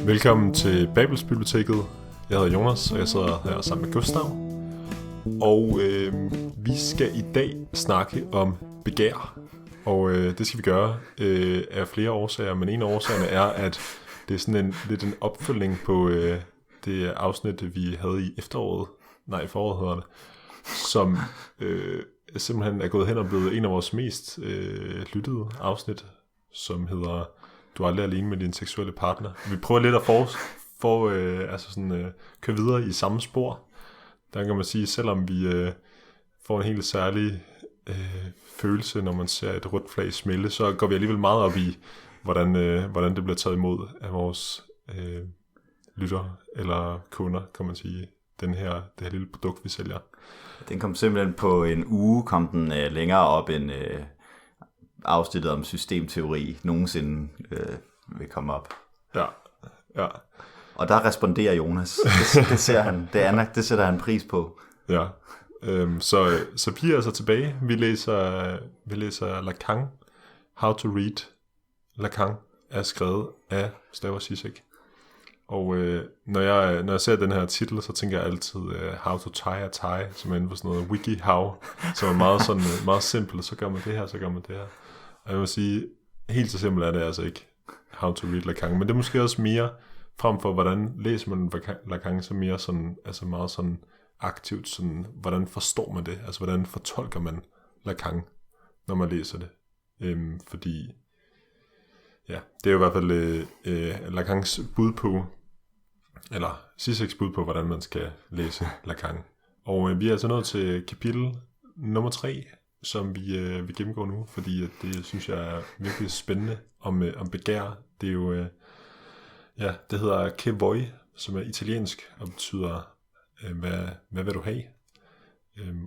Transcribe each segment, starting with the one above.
Velkommen til Babelsbiblioteket. Jeg hedder Jonas, og jeg sidder her sammen med Gustav. Og vi skal i dag snakke om begær. Og det skal vi gøre af flere årsager, men en af årsagerne er, at det er sådan lidt en opfølgning på det afsnit, vi havde i foråret hedder det, som simpelthen er gået hen og blevet en af vores mest lyttede afsnit, som hedder Du er aldrig alene med din seksuelle partner. Vi prøver lidt at køre videre i samme spor. Der kan man sige, selvom vi får en helt særlig følelse, når man ser et rødt flag smelte, så går vi alligevel meget op i, hvordan det bliver taget imod af vores lyttere eller kunder, kan man sige. Det her lille produkt, vi sælger. Den kom simpelthen på en uge, kom den længere op end afsnittet om systemteori nogensinde vil komme op. Ja. Og der responderer Jonas. Det ser han, det sætter han pris på. Ja. Så vi er altså tilbage. Vi læser Lacan. How to Read Lacan er skrevet af Stavre Zizek. Og når jeg ser den her titel, så tænker jeg altid How to tie a tie, som er inde på sådan noget WikiHow, som er meget simpelt. Så gør man det her, så gør man det her. Og jeg må sige, helt så simpelt er det altså ikke How to Read Lacan, men det er måske også mere frem for, hvordan læser man Lacan, så mere sådan, altså meget sådan aktivt, sådan, hvordan forstår man det? Altså, hvordan fortolker man Lacan, når man læser det? Fordi, ja, det er jo i hvert fald Lacans bud på, eller Zizeks bud på, hvordan man skal læse Lacan. Og vi er altså nået til kapitel nummer 3, som vi gennemgår nu, fordi det synes jeg er virkelig spændende om begær. Det er jo, det hedder che vuoi, som er italiensk og betyder, hvad vil du have?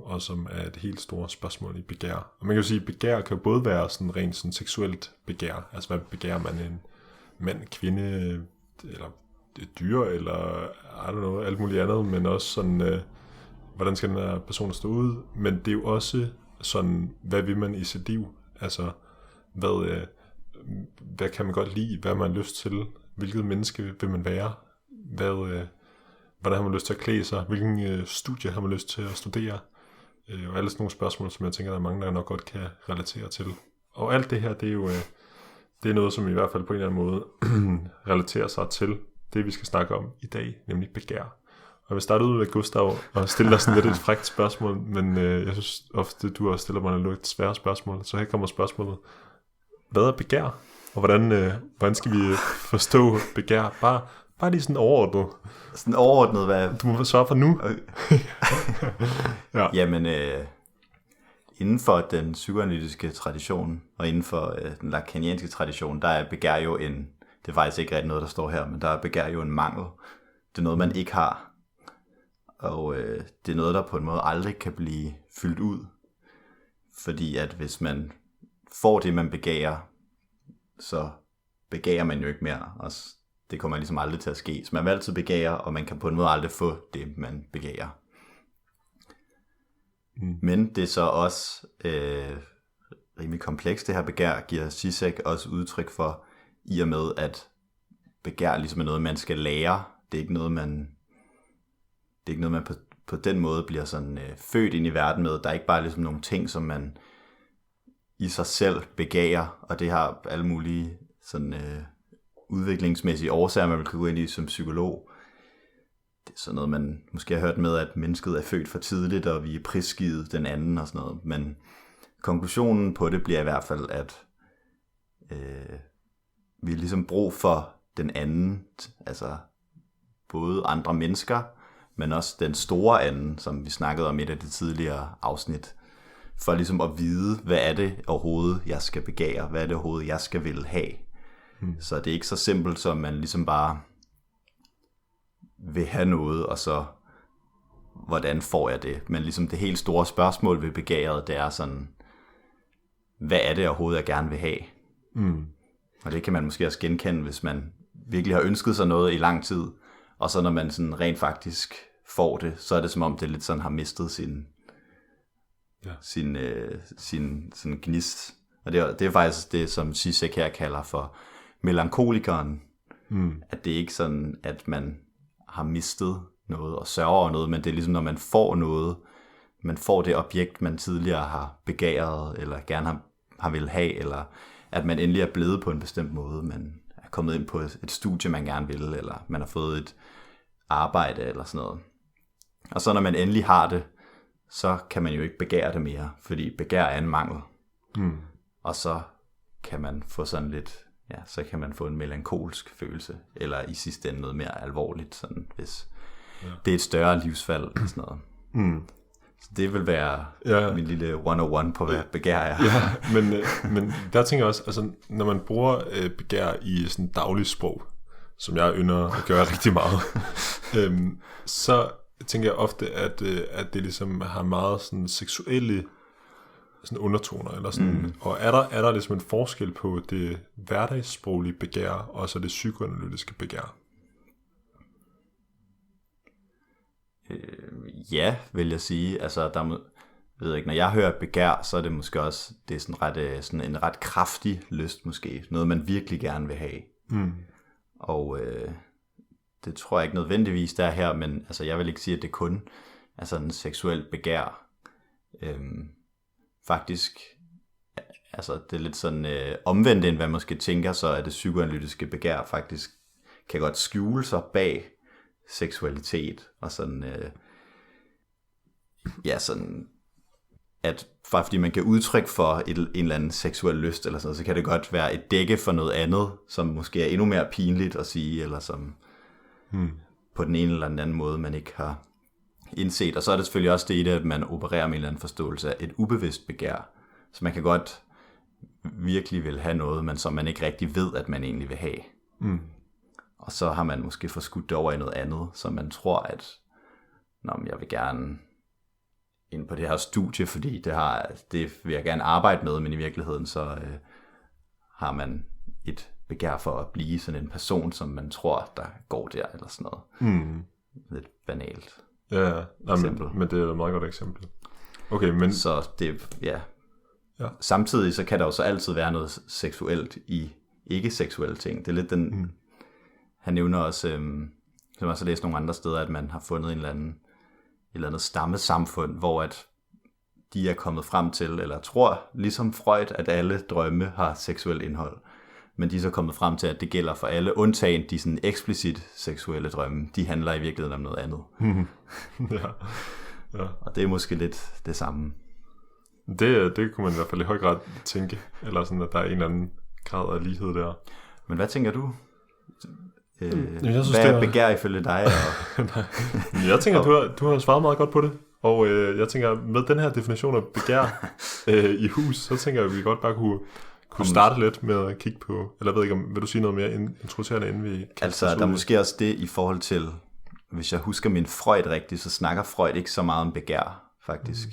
Og som er et helt stort spørgsmål i begær. Og man kan jo sige, at begær kan jo både være sådan rent sådan seksuelt begær, altså hvad begærer man, en mand, kvinde, eller et dyr, eller I don't know, alt muligt andet, men også sådan, hvordan skal den her person stå ud? Men det er jo også sådan, hvad vil man i sit liv? Altså, hvad kan man godt lide? Hvad har man lyst til? Hvilket menneske vil man være? Hvordan har man lyst til at klæde sig? Hvilken studie har man lyst til at studere? Og alle sådan nogle spørgsmål, som jeg tænker, der er mange, der nok godt kan relatere til. Og alt det her, det er jo det er noget, som i hvert fald på en eller anden måde relaterer sig til det, vi skal snakke om i dag, nemlig begær. Og jeg vil starte ud med Gustav og stille dig sådan lidt et frækt spørgsmål, men jeg synes ofte, du også stiller mig lidt svære spørgsmål. Så her kommer spørgsmålet. Hvad er begær? Og hvordan skal vi forstå begær? Bare lige sådan overordnet. Sådan overordnet, hvad? Du må svare for nu. Ja. Jamen, inden for den psykoanalytiske tradition, og inden for den lacanianske tradition, der er begær jo det er faktisk ikke rigtig noget, der står her, men der er begær jo en mangel. Det er noget, man ikke har. Og det er noget, der på en måde aldrig kan blive fyldt ud. Fordi at hvis man får det, man begærer, så begærer man jo ikke mere. Og det kommer ligesom aldrig til at ske. Så man vil altid begære, og man kan på en måde aldrig få det, man begærer. Men det er så også rimelig komplekst, det her begær, giver Zizek også udtryk for, i og med, at begær ligesom er noget, man skal lære. Det er ikke noget, man på den måde bliver sådan født ind i verden med. Der er ikke bare ligesom nogle ting, som man i sig selv begærer, og det har alle mulige sådan udviklingsmæssige årsager, man vil kunne gå ind i som psykolog. Det er sådan noget, man måske har hørt med, at mennesket er født for tidligt, og vi er prisgivet den anden og sådan noget. Men konklusionen på det bliver i hvert fald, at vi har ligesom brug for den anden, altså både andre mennesker, men også den store anden, som vi snakkede om i et af de tidligere afsnit, for ligesom at vide, hvad er det overhovedet, jeg skal begære, hvad er det overhovedet, jeg skal vil have. Så det er ikke så simpelt, som man ligesom bare vil have noget, og så, hvordan får jeg det? Men ligesom det helt store spørgsmål ved begæret, det er sådan, hvad er det overhovedet, jeg gerne vil have? Og det kan man måske også genkende, hvis man virkelig har ønsket sig noget i lang tid, og så når man sådan rent faktisk får det, så er det som om det lidt sådan har mistet sin gnist. Og det er faktisk det, som Zizek her kalder for melankolikeren. At det er ikke sådan, at man har mistet noget og sørger over noget, men det er ligesom, når man får noget, man får det objekt, man tidligere har begæret, eller gerne har vil have, eller at man endelig er blevet på en bestemt måde, man er kommet ind på et studie, man gerne vil, eller man har fået et arbejde, eller sådan noget. Og så når man endelig har det, så kan man jo ikke begære det mere, fordi begær er en mangel. Og så kan man få sådan lidt, så kan man få en melankolsk følelse, eller i sidste ende noget mere alvorligt, sådan, hvis det er et større livsfald, eller sådan noget. Så det vil være min lille 101 på, hvad begær er. Ja, men der tænker jeg også, altså, når man bruger begær i sådan daglig sprog, som jeg ynder at gøre rigtig meget, så tænker jeg ofte, at det ligesom har meget sådan seksuelle sådan undertoner, eller sådan. Og er der ligesom en forskel på det hverdagssproglige begær, og så det psykoanalytiske begær? Ja, vil jeg sige. Altså, ved ikke, når jeg hører begær, så er det måske også, det er sådan en ret kraftig lyst måske. Noget, man virkelig gerne vil have. Og det tror jeg ikke nødvendigvis, der er her, men altså, jeg vil ikke sige, at det kun er sådan en seksuel begær. Faktisk, altså, det er lidt sådan omvendt, end hvad man måske tænker, så at det psykoanalytiske begær faktisk kan godt skjule sig bag seksualitet, og sådan, sådan, at bare fordi man kan udtrykke for en eller anden seksuel lyst, eller sådan, så kan det godt være et dække for noget andet, som måske er endnu mere pinligt at sige, eller som på den ene eller den anden måde, man ikke har indset. Og så er det selvfølgelig også det i det, at man opererer med en eller anden forståelse af et ubevidst begær. Så man kan godt virkelig vil have noget, men som man ikke rigtig ved, at man egentlig vil have. Og så har man måske forskudt det over i noget andet, så man tror, at jeg vil gerne ind på det her studie, fordi det vil jeg gerne arbejde med, men i virkeligheden så har man et begær for at blive sådan en person, som man tror, der går der, eller sådan noget. Lidt banalt. Ja, men det er et meget godt eksempel. Okay, men... Så det, samtidig så kan der jo så altid være noget seksuelt i ikke-seksuelle ting. Det er lidt den... Han nævner også, som jeg også har læst nogle andre steder, at man har fundet et eller andet stammesamfund, hvor at de er kommet frem til, eller tror, ligesom Freud, at alle drømme har seksuelt indhold. Men de er så kommet frem til, at det gælder for alle, undtagen de sådan eksplicit seksuelle drømme. De handler i virkeligheden om noget andet. Ja. Og det er måske lidt det samme. Det kunne man i hvert fald i høj grad tænke, eller sådan, at der er en eller anden grad af lighed der. Men hvad tænker du? Jeg synes, hvad er begær ifølge dig? Jeg tænker, du har svaret meget godt på det. Og jeg tænker, med den her definition af begær i hus, så tænker jeg, at vi godt bare kunne starte lidt med at kigge på, eller jeg ved ikke, vil du sige noget mere introducerende, inden vi altså, der er måske også det i forhold til, hvis jeg husker min Freud rigtigt, så snakker Freud ikke så meget om begær, faktisk.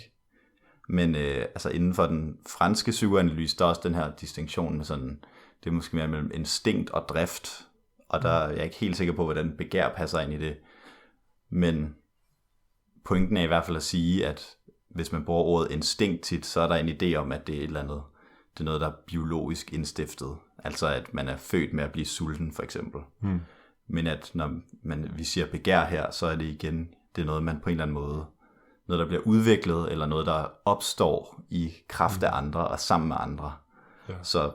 Men altså inden for den franske psykoanalyse, der er også den her distinktion med sådan, det er måske mere mellem instinkt og drift, og der er jeg ikke helt sikker på, hvordan begær passer ind i det. Men pointen er i hvert fald at sige, at hvis man bruger ordet instinkt tit, så er der en idé om, at det er et eller andet, det er noget, der er biologisk indstiftet. Altså at man er født med at blive sulten, for eksempel. Men at når vi siger begær her, så er det igen, det er noget, man på en eller anden måde, noget, der bliver udviklet, eller noget, der opstår i kraft af andre og sammen med andre. Ja. Så,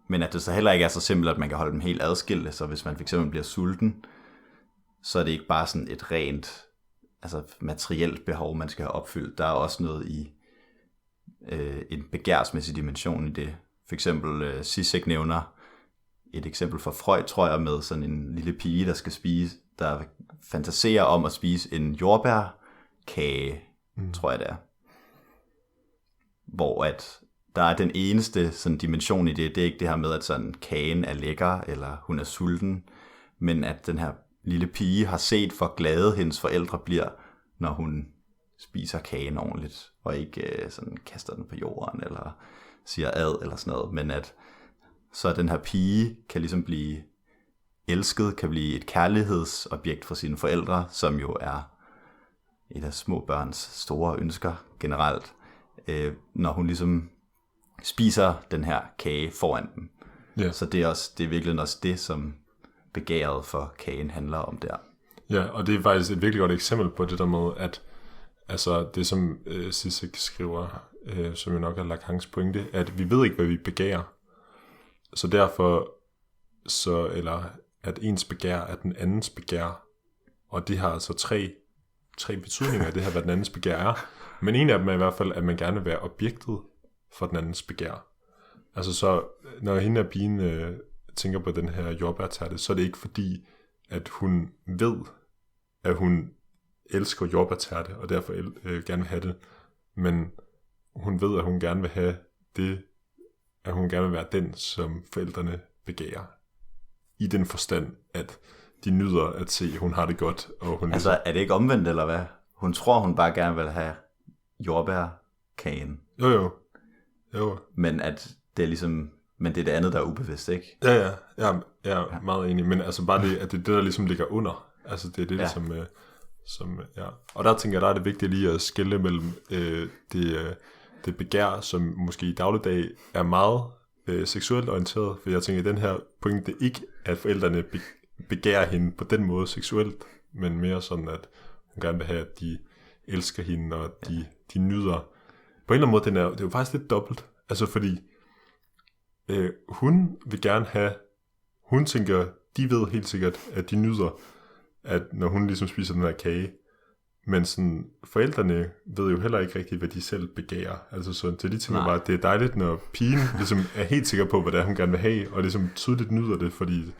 men at det så heller ikke er så simpelt, at man kan holde dem helt adskilte. Så hvis man fx bliver sulten, så er det ikke bare sådan et rent materielt behov, man skal have opfyldt. Der er også noget i en begærsmæssig dimension i det. For eksempel Zizek nævner et eksempel fra Freud, tror jeg, med sådan en lille pige, der fantaserer om at spise en jordbærkage, tror jeg det er. Hvor at der er den eneste sådan dimension i det, det er ikke det her med, at sådan kagen er lækker, eller hun er sulten, men at den her lille pige har set, hvor glade hendes forældre bliver, når hun spiser kagen ordentligt, og ikke sådan kaster den på jorden, eller siger ad, eller sådan noget, men at så den her pige kan ligesom blive elsket, kan blive et kærlighedsobjekt for sine forældre, som jo er et af små børns store ønsker generelt, når hun ligesom spiser den her kage foran dem. Ja. Så det er virkelig også det, som begæret for Kain handler om der. Ja, og det er faktisk et virkelig godt eksempel på det der med, at altså det som Zizek skriver, som jo nok er Lacans pointe, at vi ved ikke, hvad vi begærer. Så derfor, eller at ens begær er den andens begær. Og det har altså tre betydninger af det her, hvad den andens begær er. Men en af dem er i hvert fald, at man gerne vil være objektet for den andens begær. Altså så, når hende af pigen tænker på den her jordbærtærte, så er det ikke fordi, at hun ved, at hun elsker jordbærtærte, og derfor gerne vil have det. Men hun ved, at hun gerne vil have det, at hun gerne vil være den, som forældrene begærer. I den forstand, at de nyder at se, at hun har det godt. Og hun altså, er det ikke omvendt, eller hvad? Hun tror, hun bare gerne vil have jordbærkagen. Jo. Men at det er ligesom... Men det er det andet, der er ubevidst, ikke? Ja. Jeg er meget enig. Men altså bare det, at det er det, der ligesom ligger under. Altså det er det, som ja. Og der tænker jeg, der er det vigtigt lige at skelne mellem det begær, som måske i dagligdag er meget seksuelt orienteret. For jeg tænker, at den her pointe det er ikke, at forældrene begærer hende på den måde seksuelt, men mere sådan, at hun gerne vil have, at de elsker hende, og de nyder. På en eller anden måde, det er jo faktisk lidt dobbelt. Altså fordi hun vil gerne have, hun tænker, de ved helt sikkert, at de nyder, at når hun ligesom spiser den her kage, men sådan, forældrene ved jo heller ikke rigtigt, hvad de selv begærer. Altså så de tænker bare, at det er dejligt, når pigen ligesom er helt sikker på, hvad det er, hun gerne vil have, og ligesom tydeligt nyder det, fordi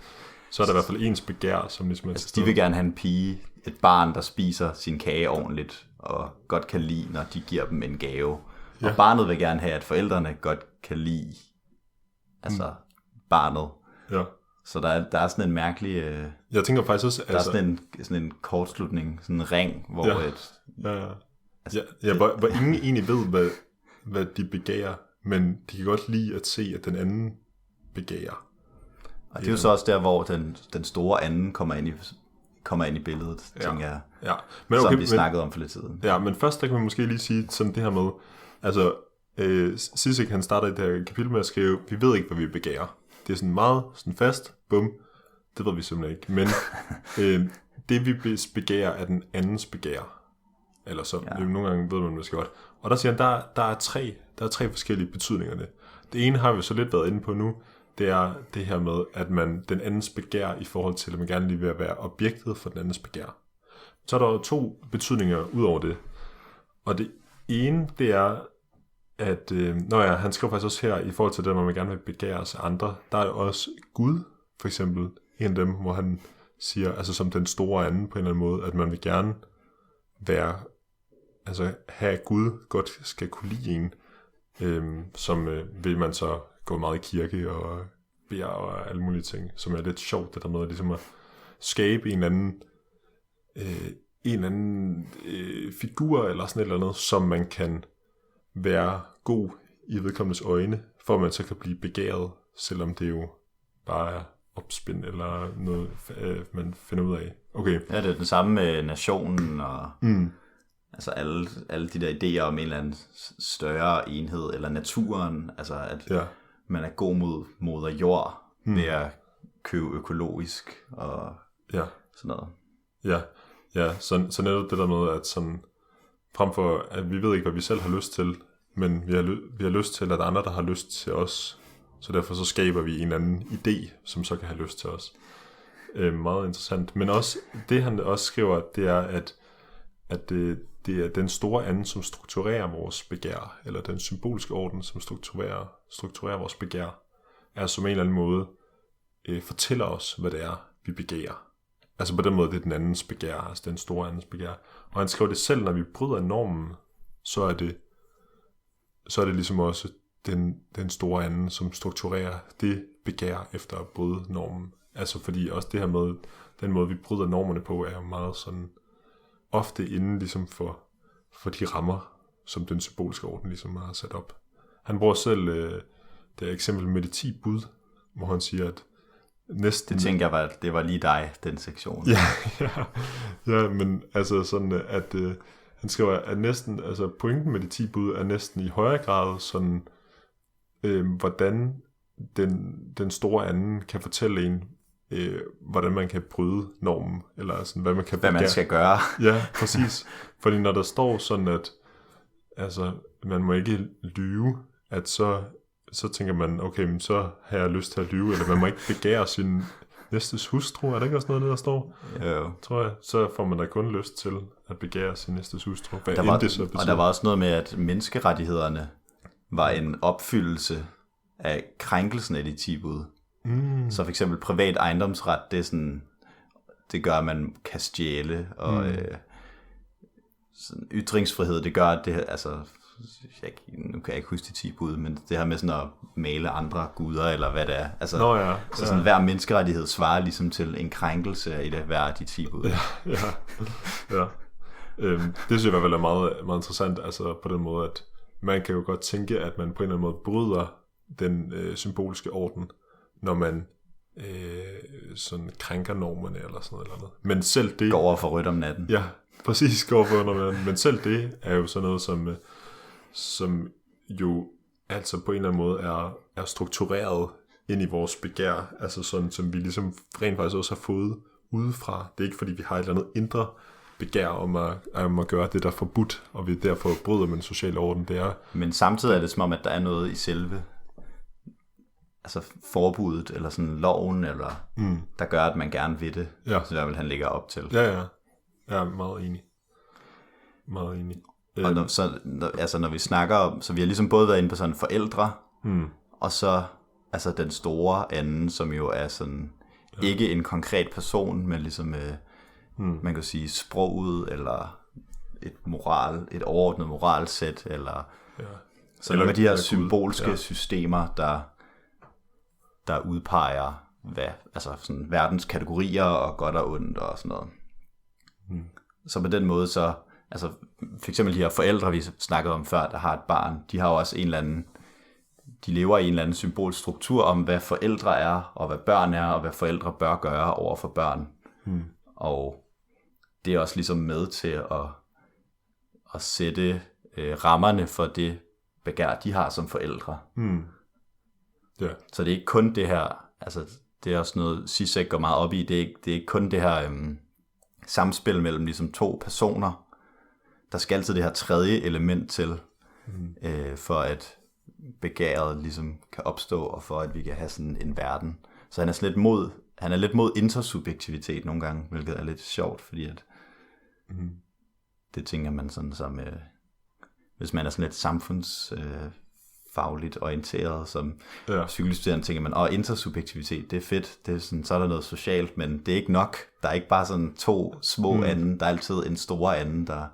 så er der i hvert fald ens begær, som ligesom er altså, de vil gerne have en pige, et barn, der spiser sin kage ordentligt, og godt kan lide, når de giver dem en gave. Ja. Og barnet vil gerne have, at forældrene godt kan lide barnet. Ja. Så der er sådan en mærkelig... jeg tænker faktisk også... Der er sådan en kortslutning, sådan en ring, hvor hvor ingen egentlig ved, hvad de begærer, men de kan godt lide at se, at den anden begærer. Og det er jo så også der, hvor den store anden kommer ind i billedet, tænker jeg. Ja. Men okay, som vi snakkede om for lidt siden. Ja, men først der kan vi måske lige sige sådan det her med... Altså, Zizek han starter i det her kapitel med at skrive, vi ved ikke, hvad vi begærer. Det er sådan meget sådan fast, bum, det ved vi simpelthen ikke. Men det vi begærer er den andens begær. Eller så, nogle gange ved man måske godt. Og der siger han, der er tre forskellige betydninger af det. Det ene har vi så lidt været inde på nu, det er det her med, at den andens begær i forhold til, at man gerne lige vil være objektet for den andens begær. Så er der jo to betydninger ud over det. Og det ene, det er, at han skriver faktisk også her, i forhold til det, at man gerne vil begære sig andre, der er jo også Gud, for eksempel, en af dem, hvor han siger, altså som den store anden på en eller anden måde, at man vil gerne være, altså have at Gud godt skal kunne lide en, som vil man så gå meget i kirke og beder og alle mulige ting, som er lidt sjovt, det der med ligesom at skabe en eller anden figur eller sådan et eller andet, som man kan være god i vedkommendes øjne, for at man så kan blive begæret, selvom det jo bare er opspind eller noget, man finder ud af. Okay. Ja, det er det samme med nationen og altså alle de der idéer om en eller anden større enhed, eller naturen, altså at man er god mod moder jord ved at købe økologisk og sådan noget. Ja, så netop det der med, at sådan, frem for, at vi ved ikke, hvad vi selv har lyst til, men vi har lyst til, at andre, der har lyst til os, så derfor så skaber vi en eller anden idé, som så kan have lyst til os. Meget interessant. Men også, det han også skriver, det er, at det er den store anden, som strukturerer vores begær, eller den symbolske orden, som strukturerer vores begær, er som en eller anden måde fortæller os, hvad det er, vi begærer. Altså på den måde, det er den andens begær, altså den store andens begær. Og han skriver det selv, når vi bryder normen, så er det ligesom også den store anden, som strukturerer det begær efter at bryde normen. Altså fordi også det her med, den måde vi bryder normerne på, er jo meget sådan ofte inden ligesom for de rammer, som den symbolske orden ligesom har sat op. Han bruger selv det eksempel med de 10 bud, hvor han siger, at næsten... Det tænker jeg, det var lige dig, den sektion. Ja, men altså sådan, at han skriver, at næsten, altså pointen med de 10 bud er næsten i højere grad sådan, hvordan den store anden kan fortælle en, hvordan man kan bryde normen, eller sådan, hvad man kan Hvad man skal gøre. Ja, præcis. Fordi når der står sådan, at altså, man må ikke lyve, at så tænker man, okay, men så har jeg lyst til at lyve, eller man må ikke begære sin næstes hustru. Er det ikke også noget, der står? Jo. Tror jeg. Så får man da kun lyst til at begære sin næstes hustru. Og der var også noget med, at menneskerettighederne var en opfyldelse af krænkelsen af de 10 bud. Så for eksempel privat ejendomsret, det gør, at man kan stjæle, og sådan ytringsfrihed, det gør, at det, altså, nu kan jeg ikke huske de 10 bud, men det her med sådan at male andre guder, eller hvad det er. Altså, så sådan, hver menneskerettighed svarer ligesom til en krænkelse af hver af de 10 bud. Ja. Det synes jeg i hvert fald er meget, meget interessant, altså på den måde, at man kan jo godt tænke, at man på en eller anden måde bryder den symboliske orden, når man sådan krænker normerne eller sådan noget eller andet. Men selv det... Går over for rødt om natten. Ja, præcis, går over for rødt om natten. Men selv det er jo sådan noget, som jo altså på en eller anden måde er struktureret ind i vores begær, altså sådan, som vi ligesom rent faktisk også har fået udefra. Det er ikke fordi, vi har et eller andet indre begær om at gøre det, der er forbudt, og vi derfor bryder med den sociale orden. Det er... Men samtidig er det som om, at der er noget i selve altså forbuddet, eller sådan loven, eller der gør, at man gerne vil det. Ja. Så der vil han lægger op til. Ja. Jeg er meget enig. Meget enig. Og når vi snakker om, så vi har ligesom både været inde på sådan forældre, og så altså den store anden, som jo er sådan, ikke en konkret person, men ligesom, man kan sige, sproget, eller et overordnet moralsæt, eller så eller med de her symbolske systemer, der udpeger altså sådan verdens kategorier og godt og ondt og sådan noget. Så på den måde så, altså for eksempel de her forældre, vi snakkede om før, der har et barn, de har jo også en eller anden, de lever i en eller anden symbolsk struktur om, hvad forældre er, og hvad børn er, og hvad forældre bør gøre over for børn. Og det er også ligesom med til at sætte rammerne for det begær, de har som forældre. Ja. Så det er ikke kun det her, altså det er også noget, Zizek går meget op i, det er ikke kun det her samspil mellem ligesom 2 personer. Der skal altid det her tredje element til, for at begæret ligesom kan opstå, og for at vi kan have sådan en verden. Så han er lidt mod intersubjektivitet nogle gange, hvilket er lidt sjovt, fordi at det tænker man sådan som, hvis man er sådan lidt samfundsfagligt orienteret som psykologistuderende, tænker man, intersubjektivitet, det er fedt, det er sådan, så er der noget socialt, men det er ikke nok. Der er ikke bare sådan 2 små anden, der er altid en store anden, der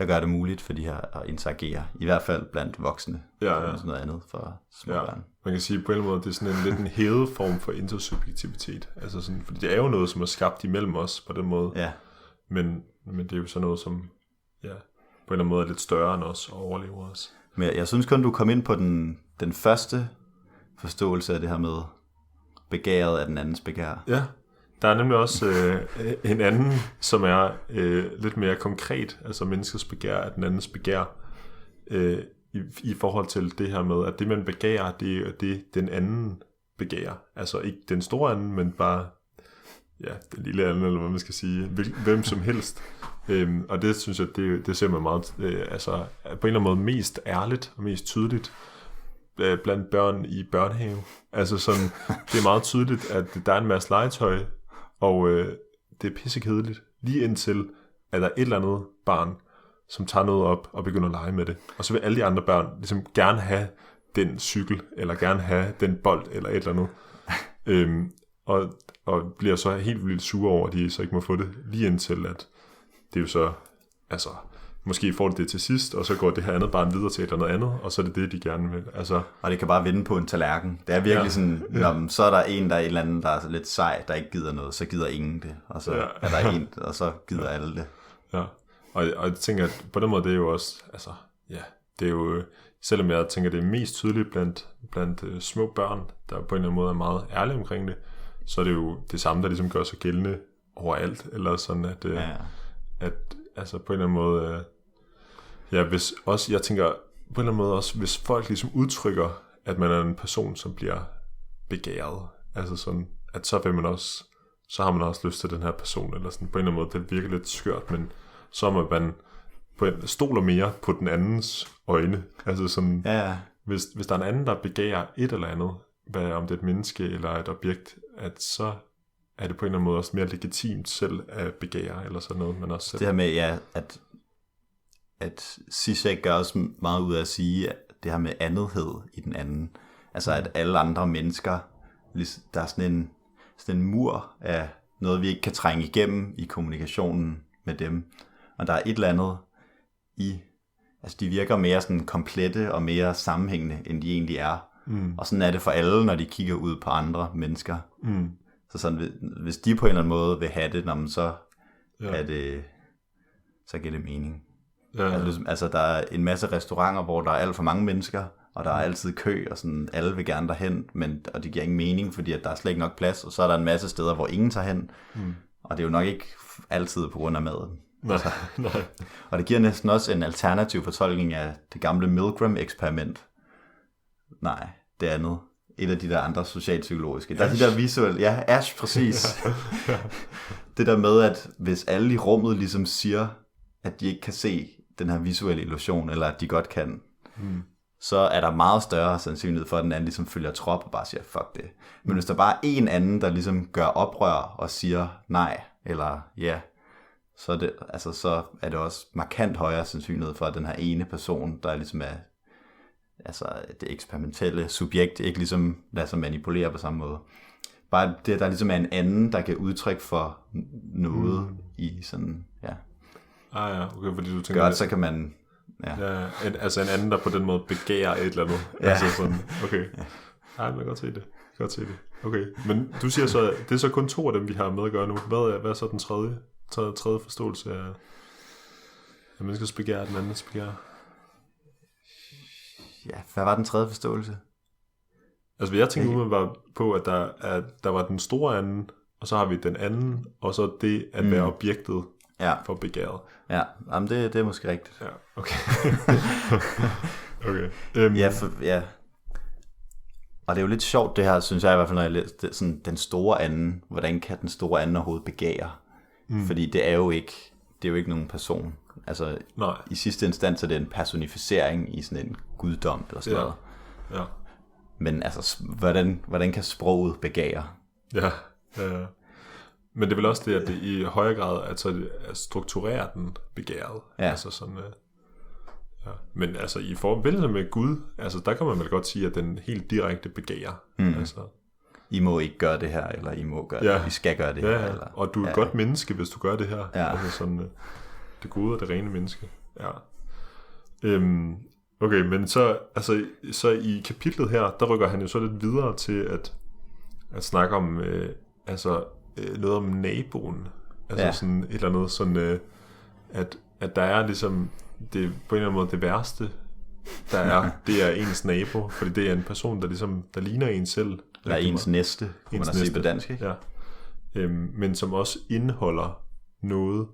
gør det muligt for de her at interagere, i hvert fald blandt voksne. Sådan noget andet for små børn. Man kan sige på en måde, det er sådan lidt en hævet form for intersubjektivitet. Altså sådan, fordi det er jo noget, som er skabt imellem os på den måde. Ja. Men det er jo sådan noget, som på en eller anden måde er lidt større end os og overlever os. Men jeg synes kun, du kom ind på den første forståelse af det her med begæret af den andens begær. Ja, der er nemlig også en anden, som er lidt mere konkret, altså menneskets begær af den andens begær, i forhold til det her med, at det man begærer, det er det, den anden begærer. Altså ikke den store anden, men bare den lille anden, eller hvad man skal sige, hvem som helst. Og det synes jeg, det ser man meget, altså på en eller anden måde mest ærligt og mest tydeligt blandt børn i børnehave. Altså sådan, det er meget tydeligt, at der er en masse legetøj, og det er pissekedeligt, lige indtil, at der er et eller andet barn, som tager noget op og begynder at lege med det. Og så vil alle de andre børn ligesom gerne have den cykel, eller gerne have den bold, eller et eller andet. Og bliver så helt vildt sure over, at de så ikke må få det, lige indtil, at det er jo så, altså, måske får det til sidst, og så går det her andet barn videre til et eller andet, og så er det det, de gerne vil. Altså, og det kan bare vinde på en tallerken. Det er virkelig sådan, så er der en, der er et eller andet, der er lidt sej, der ikke gider noget, så gider ingen det. Og så er der en, og så gider alle det. Ja, og jeg tænker, at på den måde, det er jo også, altså, det er jo, selvom jeg tænker, det er mest tydeligt blandt små børn, der på en eller anden måde er meget ærlige omkring det, så er det jo det samme, der ligesom gør sig gældende overalt, eller sådan, at altså på en eller anden måde, hvis også, jeg tænker, på en eller anden måde også, hvis folk ligesom udtrykker, at man er en person, som bliver begæret. Altså sådan, at så vil man også, så har man også lyst til den her person, eller sådan på en eller anden måde, det virker lidt skørt, men så må man stoler mere på den andens øjne. Altså sådan, hvis der er en anden, der begærer et eller andet, om det er et menneske eller et objekt, at så er det på en eller anden måde også mere legitimt selv at begære, eller sådan noget, man også selv. Det her med, at Zizek gør også meget ud af at sige, at det her med andethed i den anden, altså at alle andre mennesker, der er sådan en mur af noget, vi ikke kan trænge igennem i kommunikationen med dem, og der er et eller andet altså de virker mere sådan komplette og mere sammenhængende, end de egentlig er. Og sådan er det for alle, når de kigger ud på andre mennesker. Så sådan, hvis de på en eller anden måde vil have det, så er det, så giver det mening. Altså der er en masse restauranter, hvor der er alt for mange mennesker, og der er altid kø, og sådan, alle vil gerne derhen, og det giver ingen mening, fordi at der er slet ikke nok plads, og så er der en masse steder, hvor ingen tager hen, og det er jo nok ikke altid på grund af maden. Nej. Og det giver næsten også en alternativ fortolkning af det gamle Milgram-eksperiment. Nej, det andet. Et af de der andre socialpsykologiske. Der er de der visuelle. Ja, Ash, præcis. Det der med, at hvis alle i rummet ligesom siger, at de ikke kan se den her visuelle illusion, eller at de godt kan, så er der meget større sandsynlighed for, at den anden ligesom følger trop og bare siger, fuck det. Men hvis der bare er en anden, der ligesom gør oprør og siger nej, eller ja, så er det også markant højere sandsynlighed for, at den her ene person, der ligesom er altså det eksperimentelle subjekt, ikke ligesom lader sig manipulere på samme måde. Bare det, der ligesom er en anden, der kan udtrykke for noget i sådan, ja. Okay, fordi du tænker... Godt, så kan man... Ja, altså en anden, der på den måde begærer et eller andet. Ja. Altså sådan, okay. Nej, man kan godt se det. Okay, men du siger så, det er så kun 2 af dem, vi har med at gøre nu. Hvad er så den tredje forståelse af menneskers begær, den andens begær? Ja, hvad var den tredje forståelse? Altså, jeg tænkte umiddelbart på, at der var den store anden, og så har vi den anden, og så det at være objektet for begæret. Ja, jamen det er måske rigtigt. Ja, okay. Okay. Ja. Og det er jo lidt sjovt det her, synes jeg i hvert fald, når jeg læser sådan den store anden. Hvordan kan den store anden overhovedet begære? Fordi det er jo ikke nogen person. Altså, i sidste instans er det en personificering i sådan en guddom eller sådan noget. Ja. Men altså, hvordan kan sproget begære? Ja. Men det er vel også det, at det i højere grad at strukturere den begæret. Ja. Altså sådan, Men altså i forbindelse med Gud, altså der kan man vel godt sige, at den helt direkte begærer. Altså. I må ikke gøre det her, eller I må gøre det, vi skal gøre det her. Eller, og du er et godt menneske, hvis du gør det her. Ja. Altså sådan, det gode og det rene menneske. Ja. Okay, men så i kapitlet her, der rykker han jo så lidt videre til at snakke om noget om naboen. Altså sådan et eller andet sådan, at der er ligesom det på en eller anden måde det værste der er, det er ens nabo, fordi det er en person, der ligesom der ligner en selv. Eller ens næste, kunne man sige på dansk, ikke? Ja. Men som også indeholder noget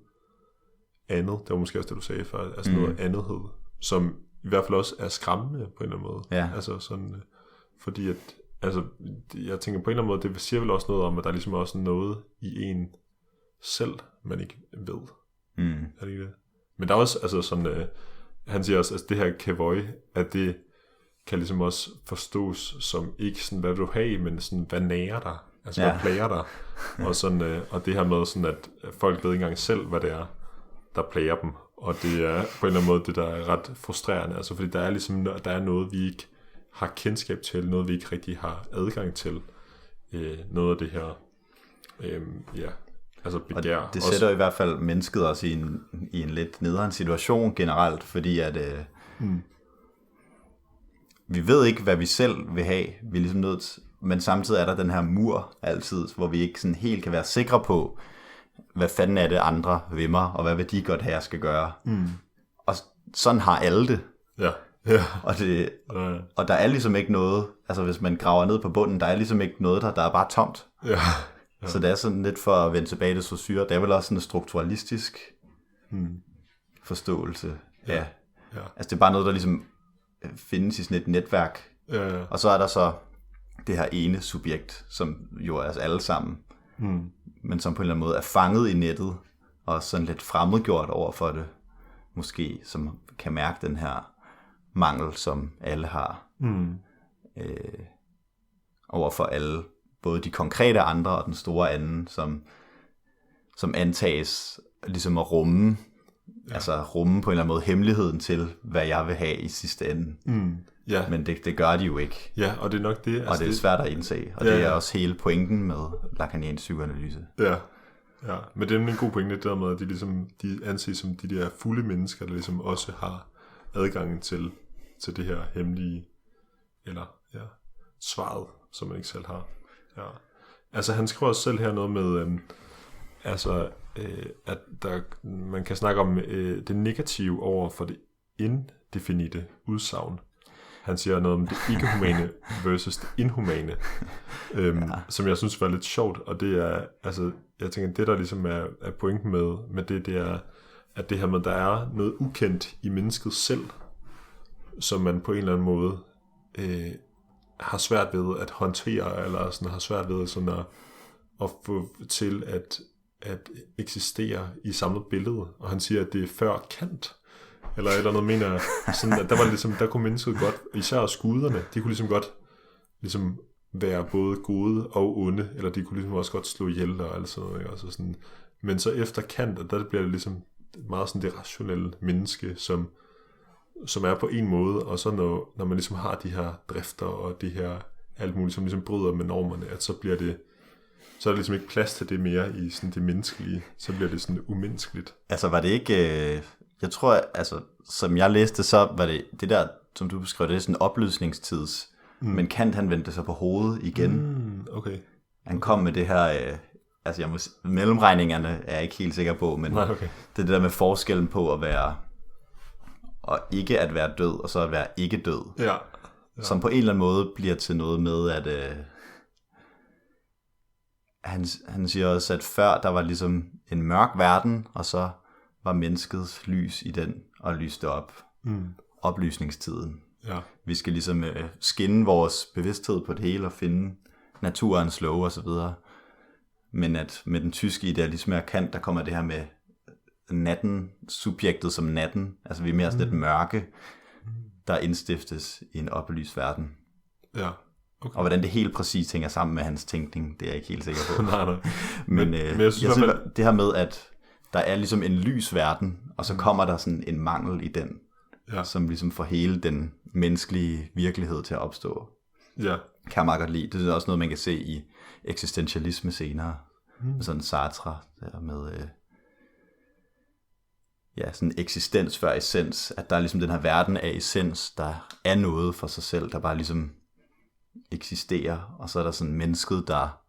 andet. Det var måske også det, du sagde før. Altså noget andethed, som i hvert fald også er skræmmende på en eller anden måde. Ja. Altså sådan, fordi at, altså, jeg tænker på en eller anden måde, det siger vel også noget om, at der er ligesom også noget i en selv, man ikke ved. Er det ikke det? Men der er også, altså sådan, han siger også, at det her kavoj, at det kan ligesom også forstås som ikke sådan, hvad vil du have, men sådan, hvad nærer dig? Altså, hvad plager dig? Og, sådan, og det her med sådan, at folk ved ikke engang selv, hvad det er, der plager dem. Og det er på en eller anden måde det, der er ret frustrerende. Altså, fordi der er ligesom, der er noget, vi ikke har kendskab til, noget, vi ikke rigtig har adgang til. Noget af det her, altså begær. Og det sætter også i hvert fald mennesket også i en lidt nederen situation generelt, fordi at vi ved ikke, hvad vi selv vil have. Vi er ligesom nødt, men samtidig er der den her mur altid, hvor vi ikke sådan helt kan være sikre på, hvad fanden er det andre vil mig, og hvad vil de godt have, jeg skal gøre. Og sådan har alle det. Ja. Og der er ligesom ikke noget, altså hvis man graver ned på bunden, der er ligesom ikke noget der er bare tomt. Ja. Så det er sådan lidt for at vende tilbage til Saussure, det er vel også sådan en strukturalistisk forståelse. Ja. Altså det er bare noget, der ligesom findes i sådan et netværk. Og så er der så det her ene subjekt, som jo er os alle sammen, men som på en eller anden måde er fanget i nettet, og sådan lidt fremmedgjort over for det, måske, som kan mærke den her mangel, som alle har, over for alle, både de konkrete andre og den store anden, som antages ligesom at rumme, altså rumme på en eller anden måde hemmeligheden til, hvad jeg vil have i sidste ende. Ja. Men det gør de jo ikke. Ja, og det er nok det. Og det er svært at indse, og det er også hele pointen med lacaniansk psykoanalyse. Ja, men det er en god pointe, det der med, at de anses som de der fulde mennesker, der ligesom også har adgangen til det her hemmelige, eller svaret, som man ikke selv har. Ja. Altså han skriver også selv her noget med, at man kan snakke om det negative over for det indefinite udsagn. Han siger noget om det ikke-humane versus det inhumane, som jeg synes var lidt sjovt, og det er, altså, jeg tænker, det der ligesom er pointen med det er, at det her med, der er noget ukendt i mennesket selv, som man på en eller anden måde har svært ved at håndtere, eller sådan har svært ved sådan at få til at eksistere i samlet billede, og han siger, at det er før Kant, eller noget mener sådan, at der var ligesom, der kunne mennesket godt, især også guderne, de kunne ligesom godt ligesom være både gode og onde, eller de kunne ligesom også godt slå ihjel og alt sådan noget, ikke? Altså sådan, men så efter Kant, der bliver det ligesom meget sådan det rationelle menneske, som er på en måde, og så når man ligesom har de her drifter og det her alt muligt, som ligesom bryder med normerne, at så bliver det, så er der ligesom ikke plads til det mere i sådan det menneskelige, så bliver det sådan umenneskeligt. Altså var det ikke, jeg tror, altså som jeg læste, så var det der, som du beskrev, det er sådan en oplysningstids, men Kant han vendte sig på hovedet igen. Okay. Han kom med det her, altså mellemregningerne er jeg ikke helt sikker på, men nej, okay. Det der med forskellen på at være, og ikke at være død, og så at være ikke død. Ja. Som på en eller anden måde bliver til noget med, at han siger også, at før der var ligesom en mørk verden, og så var menneskets lys i den, og lyste op. Oplysningstiden. Ja. Vi skal ligesom skinne vores bevidsthed på det hele, og finde naturens love og så videre. Men at med den tyske idealisme af Kant, der kommer det her med natten, subjektet som natten, altså vi er mere sådan et mørke, der indstiftes i en oplyst verden. Ja. Okay. Og hvordan det helt præcis hænger sammen med hans tænkning, det er jeg ikke helt sikker på. nej. Men jeg synes, det her med, at der er ligesom en lys verden, og så kommer der sådan en mangel i den, som ligesom får hele den menneskelige virkelighed til at opstå. Ja. Kan jeg meget godt lide. Det er også noget, man kan se i eksistentialisme senere. Sådan Sartre, der med sådan eksistens før essens, at der er ligesom den her verden af essens, der er noget for sig selv, der bare ligesom eksisterer, og så er der sådan mennesket, der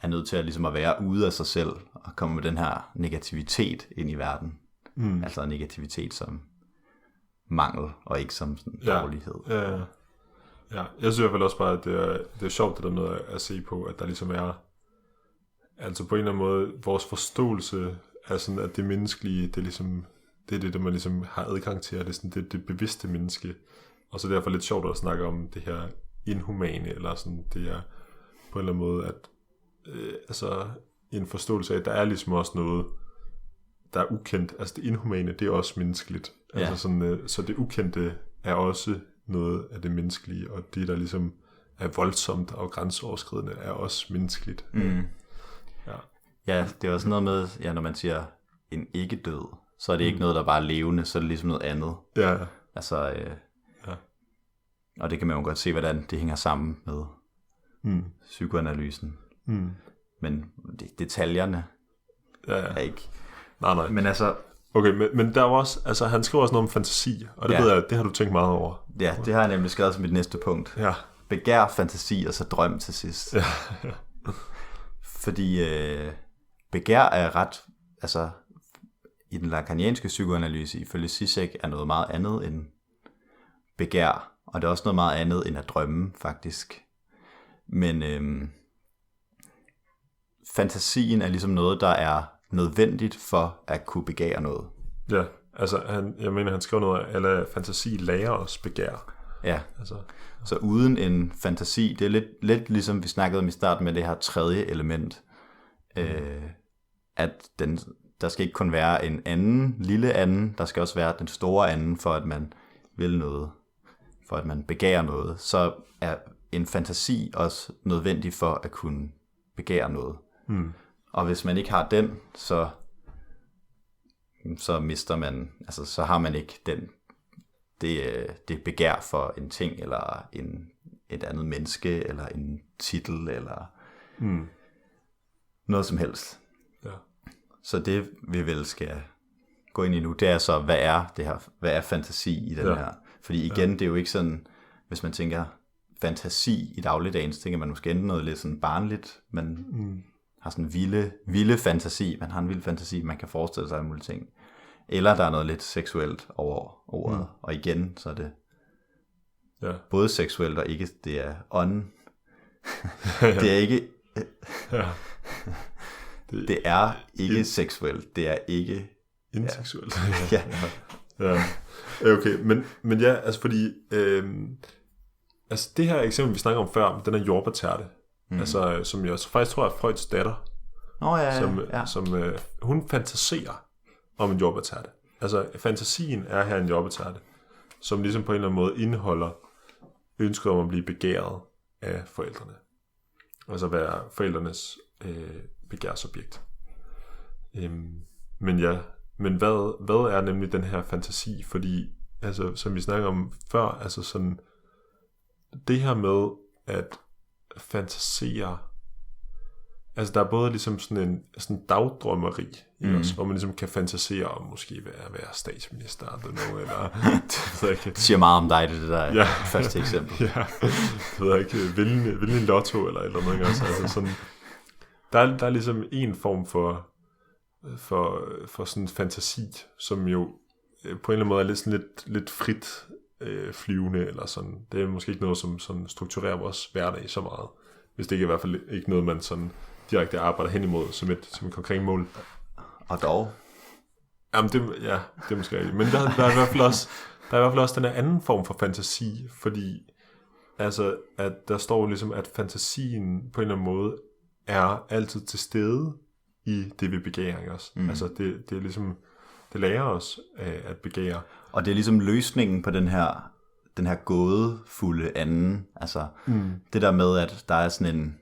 er nødt til at ligesom at være ude af sig selv, og komme med den her negativitet ind i verden. Altså negativitet som mangel, og ikke som sådan dårlighed. Ja, jeg synes i hvert fald også bare, at det er sjovt det der med at se på, at der ligesom er, altså på en eller anden måde, vores forståelse af sådan, at det menneskelige, det er ligesom, det er det, der man ligesom har adgang til, og det er sådan det bevidste menneske. Og så derfor lidt sjovt at snakke om det her inhumane, eller sådan, det er på en eller anden måde, at altså en forståelse af, at der er ligesom også noget, der er ukendt. Altså det inhumane, det er også menneskeligt. Altså sådan, så det ukendte er også noget af det menneskelige, og det, der ligesom er voldsomt og grænseoverskridende, er også menneskeligt. Ja, det er også noget med, når man siger en ikke død, så er det ikke noget, der bare er levende, så er det ligesom noget andet. Ja. Altså, og det kan man jo godt se, hvordan det hænger sammen med psykoanalysen. Men detaljerne er ikke. Nej. Men altså. Okay, men der var også, altså han skriver også noget om fantasi, og det ved jeg, det har du tænkt meget over. Ja, det har jeg nemlig skrevet som mit næste punkt. Ja. Begær, fantasi og så drøm til sidst. Ja. Fordi begær er ret, altså i den lacanianske psykoanalyse, ifølge Zizek, er noget meget andet end begær. Og det er også noget meget andet end at drømme, faktisk. Men fantasien er ligesom noget, der er nødvendigt for at kunne begære noget. Ja, altså jeg mener, han skrev noget af, eller fantasi lærer os begær. Ja, Altså, så uden en fantasi, det er lidt ligesom vi snakkede om i starten med det her tredje element, at der skal ikke kun være en anden, lille anden, der skal også være den store anden, for at man vil noget, for at man begærer noget. Så er en fantasi også nødvendig for at kunne begære noget. Og hvis man ikke har den, så mister man, altså så har man ikke det begær for en ting, eller et andet menneske, eller en titel, eller noget som helst. ja. Så det vi vel skal gå ind i nu, det er så, hvad er det her? Hvad er fantasi i den her? Fordi igen, det er jo ikke sådan, hvis man tænker fantasi i dagligdagen, så tænker man måske enten noget lidt sådan barnligt, man har sådan vilde fantasi, man har en vild fantasi, man kan forestille sig en mulig ting. Eller der er noget lidt seksuelt over ordet. Og igen, så er det både seksuelt og ikke, det er ånden. Det er ikke... Det er ikke seksuelt, det er ikke... Inseksuelt. Ja. Okay, men ja, altså fordi... altså det her eksempel, vi snakker om før, den er jordbærtærte. Altså, som jeg faktisk tror er Freuds datter. Som hun fantaserer om en jordbærtærte. Altså fantasien er her en jordbærtærte, som ligesom på en eller anden måde indeholder ønsket om at blive begæret af forældrene. Altså være forældrenes begærsobjekt. Men hvad er nemlig den her fantasi? Fordi, altså, som vi snakker om før, altså sådan, det her med at fantasere, altså der er både ligesom sådan en dagdrømmeri i os, hvor man ligesom kan fantasere om måske være statsminister eller det ved jeg ikke. Det siger meget om dig, det der første eksempel. Ja, det ved jeg ikke, vinde en lotto eller noget også. Altså sådan, der er ligesom en form for sådan fantasi, som jo på en eller anden måde er lidt frit flyvende, eller sådan. Det er måske ikke noget, som sådan strukturerer vores hverdag så meget, hvis det ikke er i hvert fald ikke noget, man sådan direkte arbejder hen imod som et konkret mål. Og dog. Jamen det er måske rigtigt. Men der er i hvert fald også den her anden form for fantasi, fordi altså, at der står ligesom, at fantasien på en eller anden måde er altid til stede i det, vi begærer, ikke også? Altså det er ligesom, det lærer os at begære. Og det er ligesom løsningen på den her gådefulde anden. Altså det der med, at der er sådan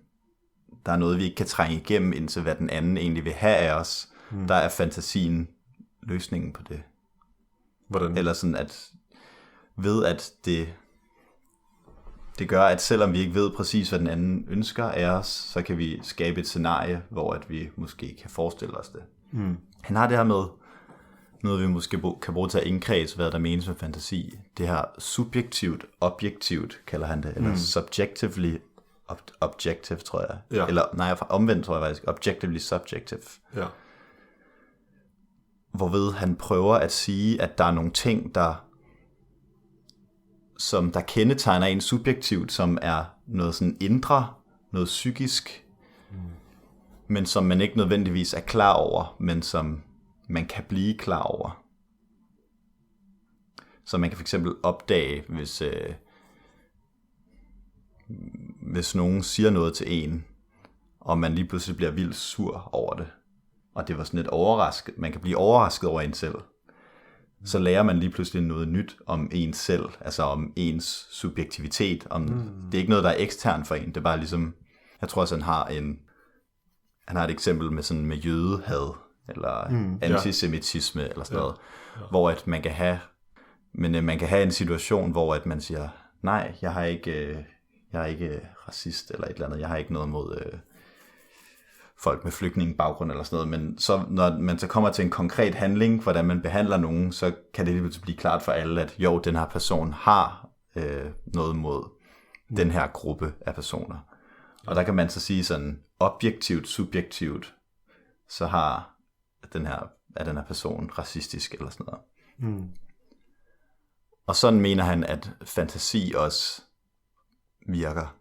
der er noget, vi ikke kan trænge igennem indtil, hvad den anden egentlig vil have af os. Der er fantasien løsningen på det. Hvordan? Eller sådan, at ved at det gør, at selvom vi ikke ved præcis, hvad den anden ønsker af os, så kan vi skabe et scenarie, hvor at vi måske kan forestille os det. Han har det her med noget, vi måske kan bruge til at indkredse, hvad der menes med fantasi. Det her subjektivt, objektivt, kalder han det, eller subjectively objective, tror jeg. Ja. Eller nej, omvendt tror jeg faktisk, objectively subjective. Ja. Hvorved han prøver at sige, at der er nogle ting, som der kendetegner en subjektivt, som er noget sådan indre, noget psykisk, men som man ikke nødvendigvis er klar over, men som man kan blive klar over. Så man kan for eksempel opdage, hvis nogen siger noget til en, og man lige pludselig bliver vildt sur over det, og det var sådan lidt overrasket, man kan blive overrasket over en selv, så lærer man lige pludselig noget nyt om ens selv, altså om ens subjektivitet. Det er ikke noget, der er ekstern for en, det er bare ligesom, jeg tror også, han har et eksempel med jødehad, eller antisemitisme, eller sådan noget, hvor at man kan have en situation, hvor at man siger, nej, jeg er ikke racist, eller et eller andet, jeg har ikke noget mod folk med flygtningebaggrund eller sådan noget, men så, når man så kommer til en konkret handling, hvordan man behandler nogen, så kan det lige blive klart for alle, at jo, den her person har noget mod den her gruppe af personer. Og der kan man så sige sådan, objektivt, subjektivt, så er den her person racistisk eller sådan noget. Og sådan mener han, at fantasi også virker.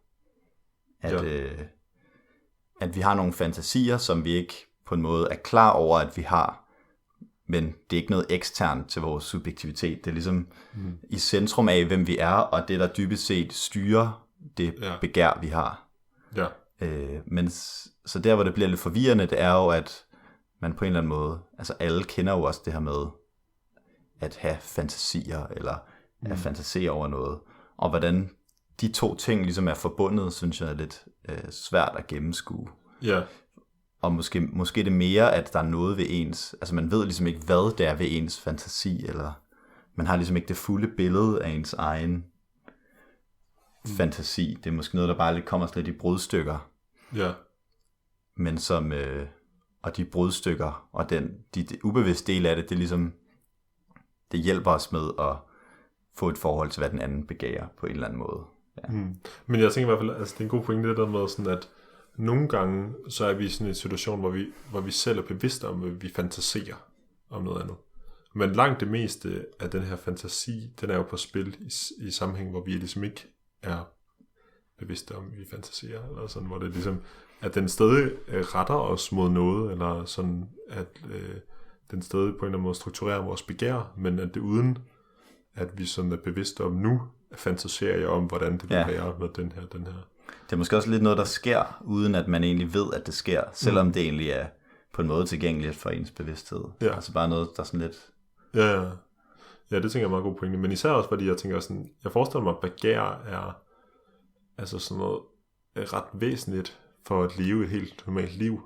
At vi har nogle fantasier, som vi ikke på en måde er klar over, at vi har, men det er ikke noget eksternt til vores subjektivitet. Det er ligesom i centrum af, hvem vi er, og det, der dybest set styrer det begær, vi har. Ja. Så der, hvor det bliver lidt forvirrende, det er jo, at man på en eller anden måde, altså alle kender jo også det her med at have fantasier, eller at fantasere over noget. Og hvordan de to ting ligesom er forbundet, synes jeg er lidt svært at gennemskue. Ja. Og måske det mere, at der er noget ved ens, altså man ved ligesom ikke, hvad det er ved ens fantasi, eller man har ligesom ikke det fulde billede af ens egen fantasi. Det er måske noget, der bare lidt kommer lidt i brudstykker. Ja. Men som, og de brudstykker, og de ubevidste del af det, det er ligesom, det hjælper os med at få et forhold til, hvad den anden begærer på en eller anden måde. Ja. Men jeg tænker i hvert fald, altså det er en god pointe, det der med sådan, at nogle gange, så er vi i sådan en situation, hvor vi selv er bevidste om, at vi fantaserer om noget andet. Men langt det meste af den her fantasi, den er jo på spil i sammenhæng, hvor vi ligesom ikke er bevidste om, at vi fantaserer, eller sådan, hvor det ligesom, at den stadig retter os mod noget, eller sådan, at den stadig på en eller anden måde strukturerer vores begær, men at det uden, at vi sådan er bevidste om nu, fantaserer jeg om, hvordan det vil være med den her. Det er måske også lidt noget, der sker, uden at man egentlig ved, at det sker, selvom det egentlig er på en måde tilgængeligt for ens bevidsthed. Ja. Altså bare noget, der er sådan lidt... Ja, det tænker jeg er meget god pointe. Men især også, fordi jeg tænker sådan, jeg forestiller mig, at begær er altså sådan noget ret væsentligt for at leve et helt normalt liv.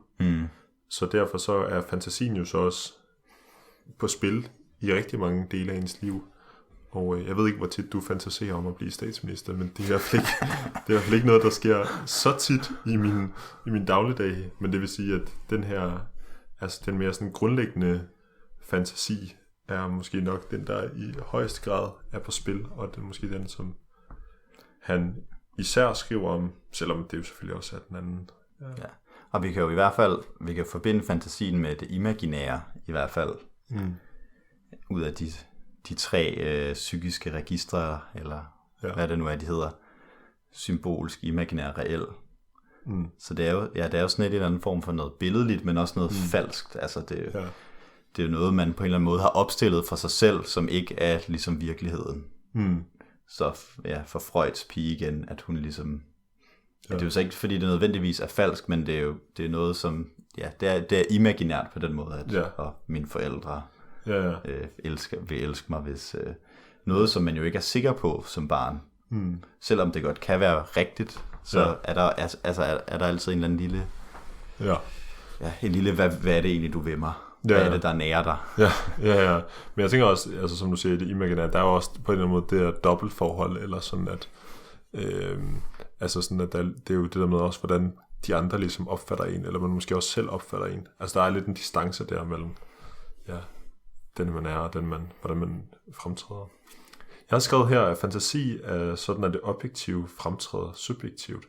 Så derfor så er fantasien jo så også på spil i rigtig mange dele af ens liv. Og jeg ved ikke, hvor tit du fantaserer om at blive statsminister, men det er i hvert fald ikke noget, der sker så tit i min dagligdag. Men det vil sige, at den her, altså den mere sådan grundlæggende fantasi, er måske nok den, der i højeste grad er på spil, og det er måske den, som han især skriver om, selvom det jo selvfølgelig også er den anden. Ja. Og vi kan jo i hvert fald, vi kan forbinde fantasien med det imaginære, i hvert fald, ud af de tre psykiske registre, eller hvad det nu er, de hedder, symbolsk, imaginær, reel. Så det er jo sådan et eller andet form for noget billedligt, men også noget falskt. Altså det er jo noget, man på en eller anden måde har opstillet for sig selv, som ikke er ligesom virkeligheden. Så for Freuds pige igen, at hun ligesom... Det er jo så ikke, fordi det nødvendigvis er falsk, men det er noget, som... Ja, det er imaginært på den måde, at og mine forældre vil elske mig, hvis... noget, som man jo ikke er sikker på som barn. Selvom det godt kan være rigtigt, så er der altid en eller anden lille... en lille, hvad er det egentlig, du vil mig? Hvad er det, der nærer dig? Ja. Men jeg tænker også, altså som du siger, det imaginære, der er jo også på en eller anden måde det der dobbeltforhold, eller sådan at, altså sådan at det er jo det der med også, hvordan de andre ligesom opfatter en, eller man måske også selv opfatter en. Altså der er lidt en distance der mellem, den man er, og hvordan man fremtræder. Jeg har skrevet her, at fantasi er sådan, at det objektive fremtræder subjektivt.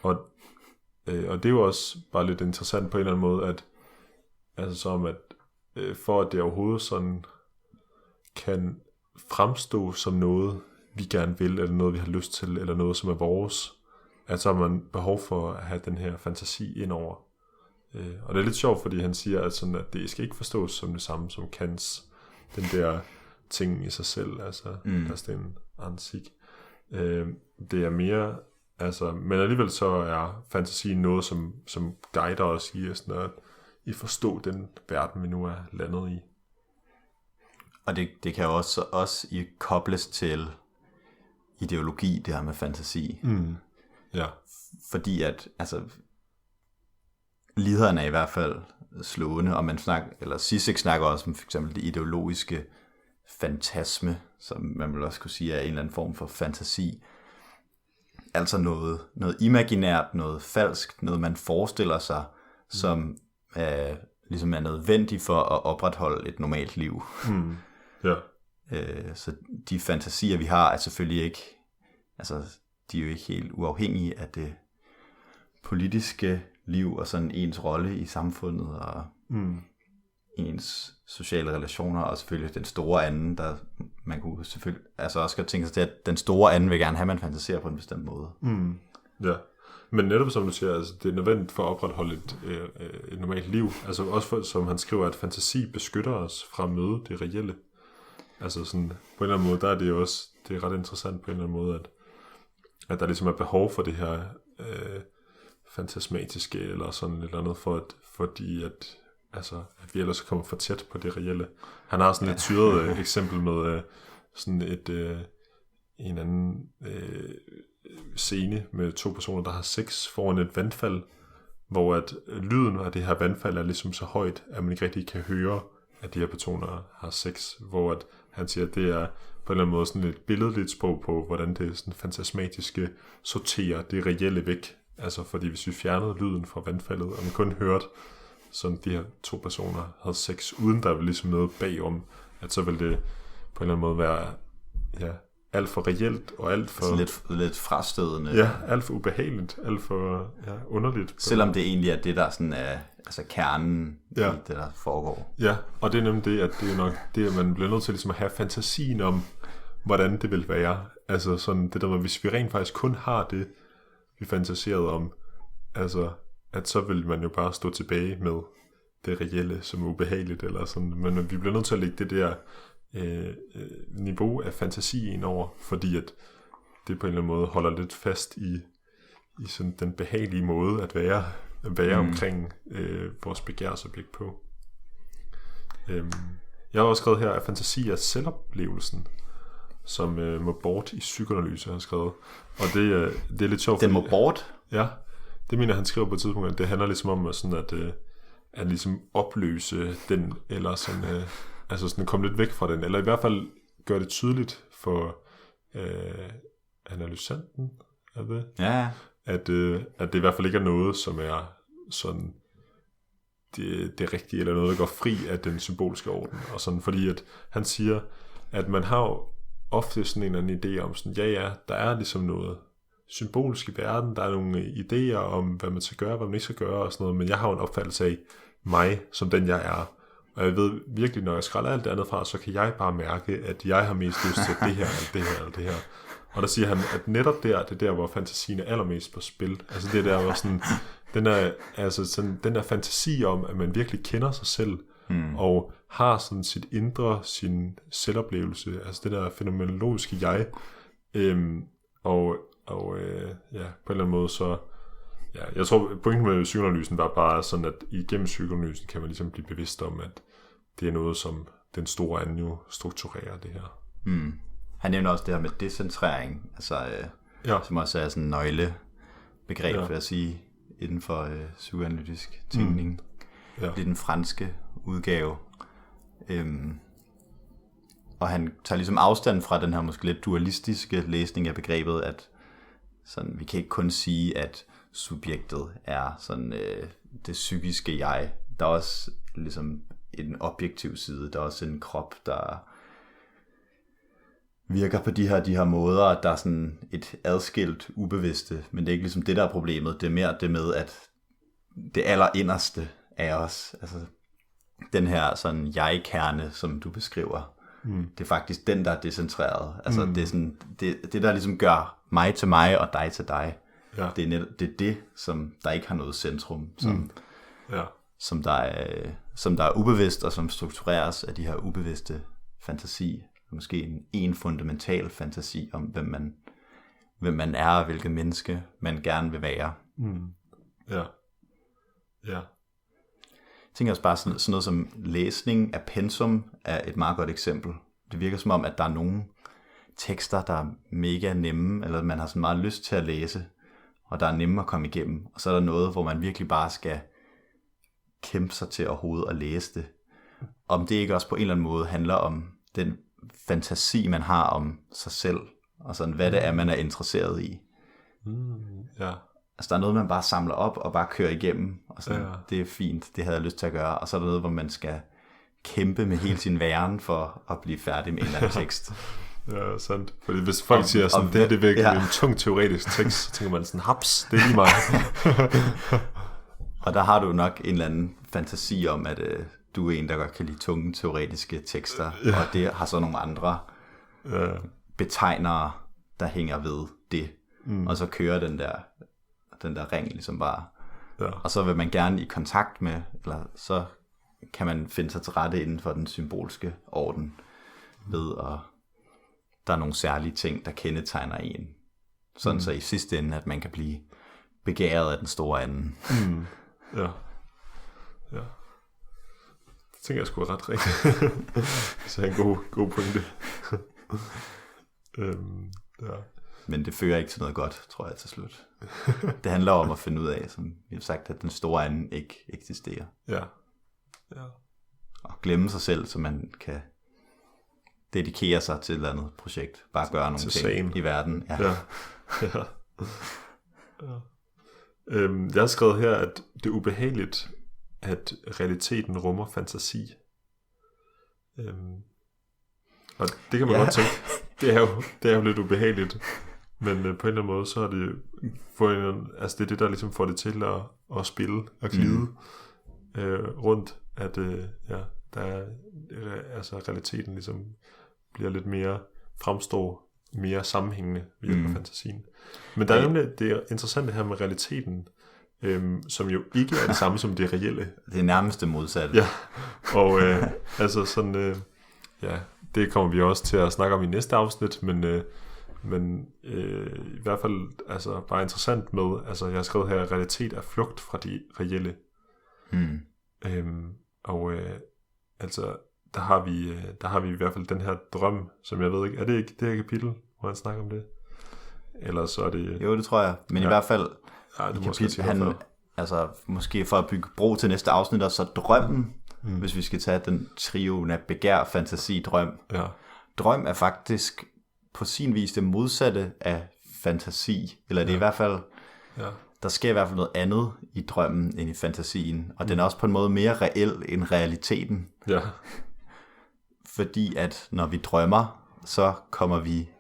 Og det er jo også bare lidt interessant på en eller anden måde, at altså som at for at det overhovedet sådan kan fremstå som noget, vi gerne vil, eller noget, vi har lyst til, eller noget, som er vores, at så har man behov for at have den her fantasi indover. Og det er lidt sjovt, fordi han siger, at, sådan, at det skal ikke forstås som det samme som Kants, den der ting i sig selv, altså der er en ansig. Det er mere, altså, men alligevel så er fantasien noget, som guider os i sådan at i forstå den verden, vi nu er landet i. Og det kan jo også i kobles til ideologi, det her med fantasi. Ja. Fordi at, altså, lighederne er i hvert fald slående, og Zizek snakker også om for eksempel det ideologiske fantasme, som man vil også kunne sige er en eller anden form for fantasi. Altså noget imaginært, noget falsk, noget man forestiller sig, som ligesom er nødvendigt for at opretholde et normalt liv. Så de fantasier, vi har, er selvfølgelig ikke, altså de er jo ikke helt uafhængige af det politiske liv og sådan ens rolle i samfundet og ens sociale relationer, og selvfølgelig den store anden, der man kunne selvfølgelig altså også godt tænke sig til, at den store anden vil gerne have, man fantaserer på en bestemt måde. Ja, Men netop som du siger, altså, det er nødvendigt for at opretholde et normalt liv. Altså også for, som han skriver, at fantasi beskytter os fra at møde det reelle. Altså sådan, på en eller anden måde, der er det jo også, det er ret interessant på en eller anden måde, at der ligesom er behov for det her fantasmatiske, eller sådan et eller andet, fordi at vi ellers kommer for tæt på det reelle. Han har sådan et tyret eksempel med sådan en anden scene med 2 personer, der har sex foran et vandfald, hvor at lyden af det her vandfald er ligesom så højt, at man ikke rigtig kan høre, at de her personer har sex, hvor at han siger, at det er på en eller anden måde sådan et billedligt sprog på, hvordan det sådan fantasmatiske sorterer det reelle væk. Altså fordi hvis vi fjernede lyden fra vandfaldet, og man kun hørte, som de her 2 personer havde sex, uden der var ligesom noget bagom, at så ville det på en eller anden måde være alt for reelt, og alt for... Altså lidt frastødende. Ja, alt for ubehageligt, alt for underligt. Selvom det egentlig er det, der sådan er kernen i det, der foregår. Ja, og det er nemlig det, at det er nok det, at man bliver nødt til ligesom at have fantasien om, hvordan det vil være. Altså sådan det der med, hvis vi rent faktisk kun har det, vi fantaserede om, altså at så vil man jo bare stå tilbage med det reelle, som er ubehageligt, eller sådan. Men vi bliver nødt til at lægge det der niveau af fantasi ind over, fordi at det på en eller anden måde holder lidt fast i sådan den behagelige måde at være omkring vores begærsobjekt på. Jeg har også skrevet her, at fantasi er selvoplevelsen, som må bort i psykoanalyse, har skrevet. Og det er lidt sjovt. Den må bort? Ja, det mener han skriver på et tidspunkt, at det handler ligesom om sådan at ligesom opløse den, eller sådan, altså sådan komme lidt væk fra den, eller i hvert fald gøre det tydeligt for analysanten, er det? Ja. At det i hvert fald ikke er noget, som er sådan det rigtige, eller noget, der går fri af den symbolske orden, og sådan, fordi at han siger, at man har jo ofte sådan en eller anden idé om sådan, der er ligesom noget symbolisk i verden, der er nogle idéer om, hvad man skal gøre, hvad man ikke skal gøre, og sådan noget, men jeg har jo en opfattelse af mig, som den jeg er, og jeg ved virkelig, når jeg skræller alt det andet fra, så kan jeg bare mærke, at jeg har mest lyst til det her, eller det her, eller det her. Og der siger han, at netop det er der, hvor fantasien er allermest på spil. Altså det der, hvor sådan, den der fantasi om, at man virkelig kender sig selv, og har sådan sit indre, sin selvoplevelse, altså det der fænomenologiske jeg, på en eller anden måde så, jeg tror, pointen med psykoanalysen var bare sådan, at igennem psykoanalysen kan man ligesom blive bevidst om, at det er noget, som den store anden jo strukturerer det her. Han nævner også det her med decentrering, altså, som også er sådan en nøglebegreb, vil jeg sige, inden for psykoanalytisk tænkning. Det er den franske udgave. Og han tager ligesom afstand fra den her måske lidt dualistiske læsning af begrebet, at sådan, vi kan ikke kun sige, at subjektet er sådan det psykiske jeg. Der er også ligesom en objektiv side, der er også en krop, der virker på de her måder, der er sådan et adskilt ubevidste, men det er ikke ligesom det, der er problemet. Det er mere det med, at det allerinderste af os, altså den her sådan jeg-kerne, som du beskriver, det er faktisk den, der er decentreret. Altså det er sådan, det der ligesom gør mig til mig og dig til dig. Ja. Det er det, som der ikke har noget centrum, som der er ubevidst, og som struktureres af de her ubevidste fantasi. Måske en fundamental fantasi om, hvem man er, og hvilket menneske man gerne vil være. Ja. Jeg tænker også bare sådan noget som læsning af pensum er et meget godt eksempel. Det virker som om, at der er nogle tekster, der er mega nemme, eller man har sådan meget lyst til at læse, og der er nemme at komme igennem. Og så er der noget, hvor man virkelig bare skal kæmpe sig til overhovedet at læse det. Om det ikke også på en eller anden måde handler om den fantasi, man har om sig selv, og sådan, hvad det er, man er interesseret i. Altså, der er noget, man bare samler op, og bare kører igennem, og sådan, det er fint, det havde jeg lyst til at gøre, og så er der noget, hvor man skal kæmpe med hele sin væren, for at blive færdig med en eller anden tekst. Ja, sandt. Fordi hvis folk siger sådan, det er virkelig en tung teoretisk tekst, så tænker man sådan, haps, det er lige mig. Og der har du nok en eller anden fantasi om, at du er en, der godt kan lide tunge teoretiske tekster, og det har så nogle andre betegnere, der hænger ved det. Og så kører den der den der ring ligesom bare. Ja. Og så vil man gerne i kontakt med, eller så kan man finde sig til rette inden for den symbolske orden, ved at der er nogle særlige ting, der kendetegner en. Sådan så i sidste ende, at man kan blive begæret af den store anden. Ja. Ja. Det tænker jeg sgu er ret rigtigt. Så er en god pointe. Ja. Men det fører ikke til noget godt, tror jeg til slut. Det handler om at finde ud af, som vi har sagt, at den store anden ikke eksisterer. Ja. Ja. Og glemme sig selv, så man kan dedikere sig til et eller andet projekt. Bare gøre nogle ting sagen. I verden. Ja. Ja. Ja. Ja. Jeg har skrevet her, at det er ubehageligt, at realiteten rummer fantasi. Og det kan man godt tænke, det er jo lidt ubehageligt, men på en eller anden måde, så er det altså det er det, der ligesom får det til at spille og glide rundt, at der er, altså realiteten ligesom bliver lidt mere, fremstår mere sammenhængende ved hjælp af fantasien. Men der er nemlig det interessante her med realiteten, som jo ikke er det samme som det reelle. Det er nærmest det modsatte. Ja, og altså sådan, det kommer vi også til at snakke om i næste afsnit, men i hvert fald altså bare interessant med, altså jeg har skrevet her, at realitet er flugt fra de reelle. Altså der har vi i hvert fald den her drøm, som jeg ved ikke, er det ikke det her kapitel, hvor han snakker om det? Eller så er det... Jo, det tror jeg, men i hvert fald det kapitel, han, altså måske for at bygge bro til næste afsnit, og så drømmen, hvis vi skal tage den trio af begær, fantasi, drøm. Ja. Drøm er faktisk på sin vis det modsatte af fantasi, eller det er i hvert fald, der sker i hvert fald noget andet i drømmen end i fantasien, og den er også på en måde mere reel end realiteten. Ja. Fordi at når vi drømmer, så kommer vi,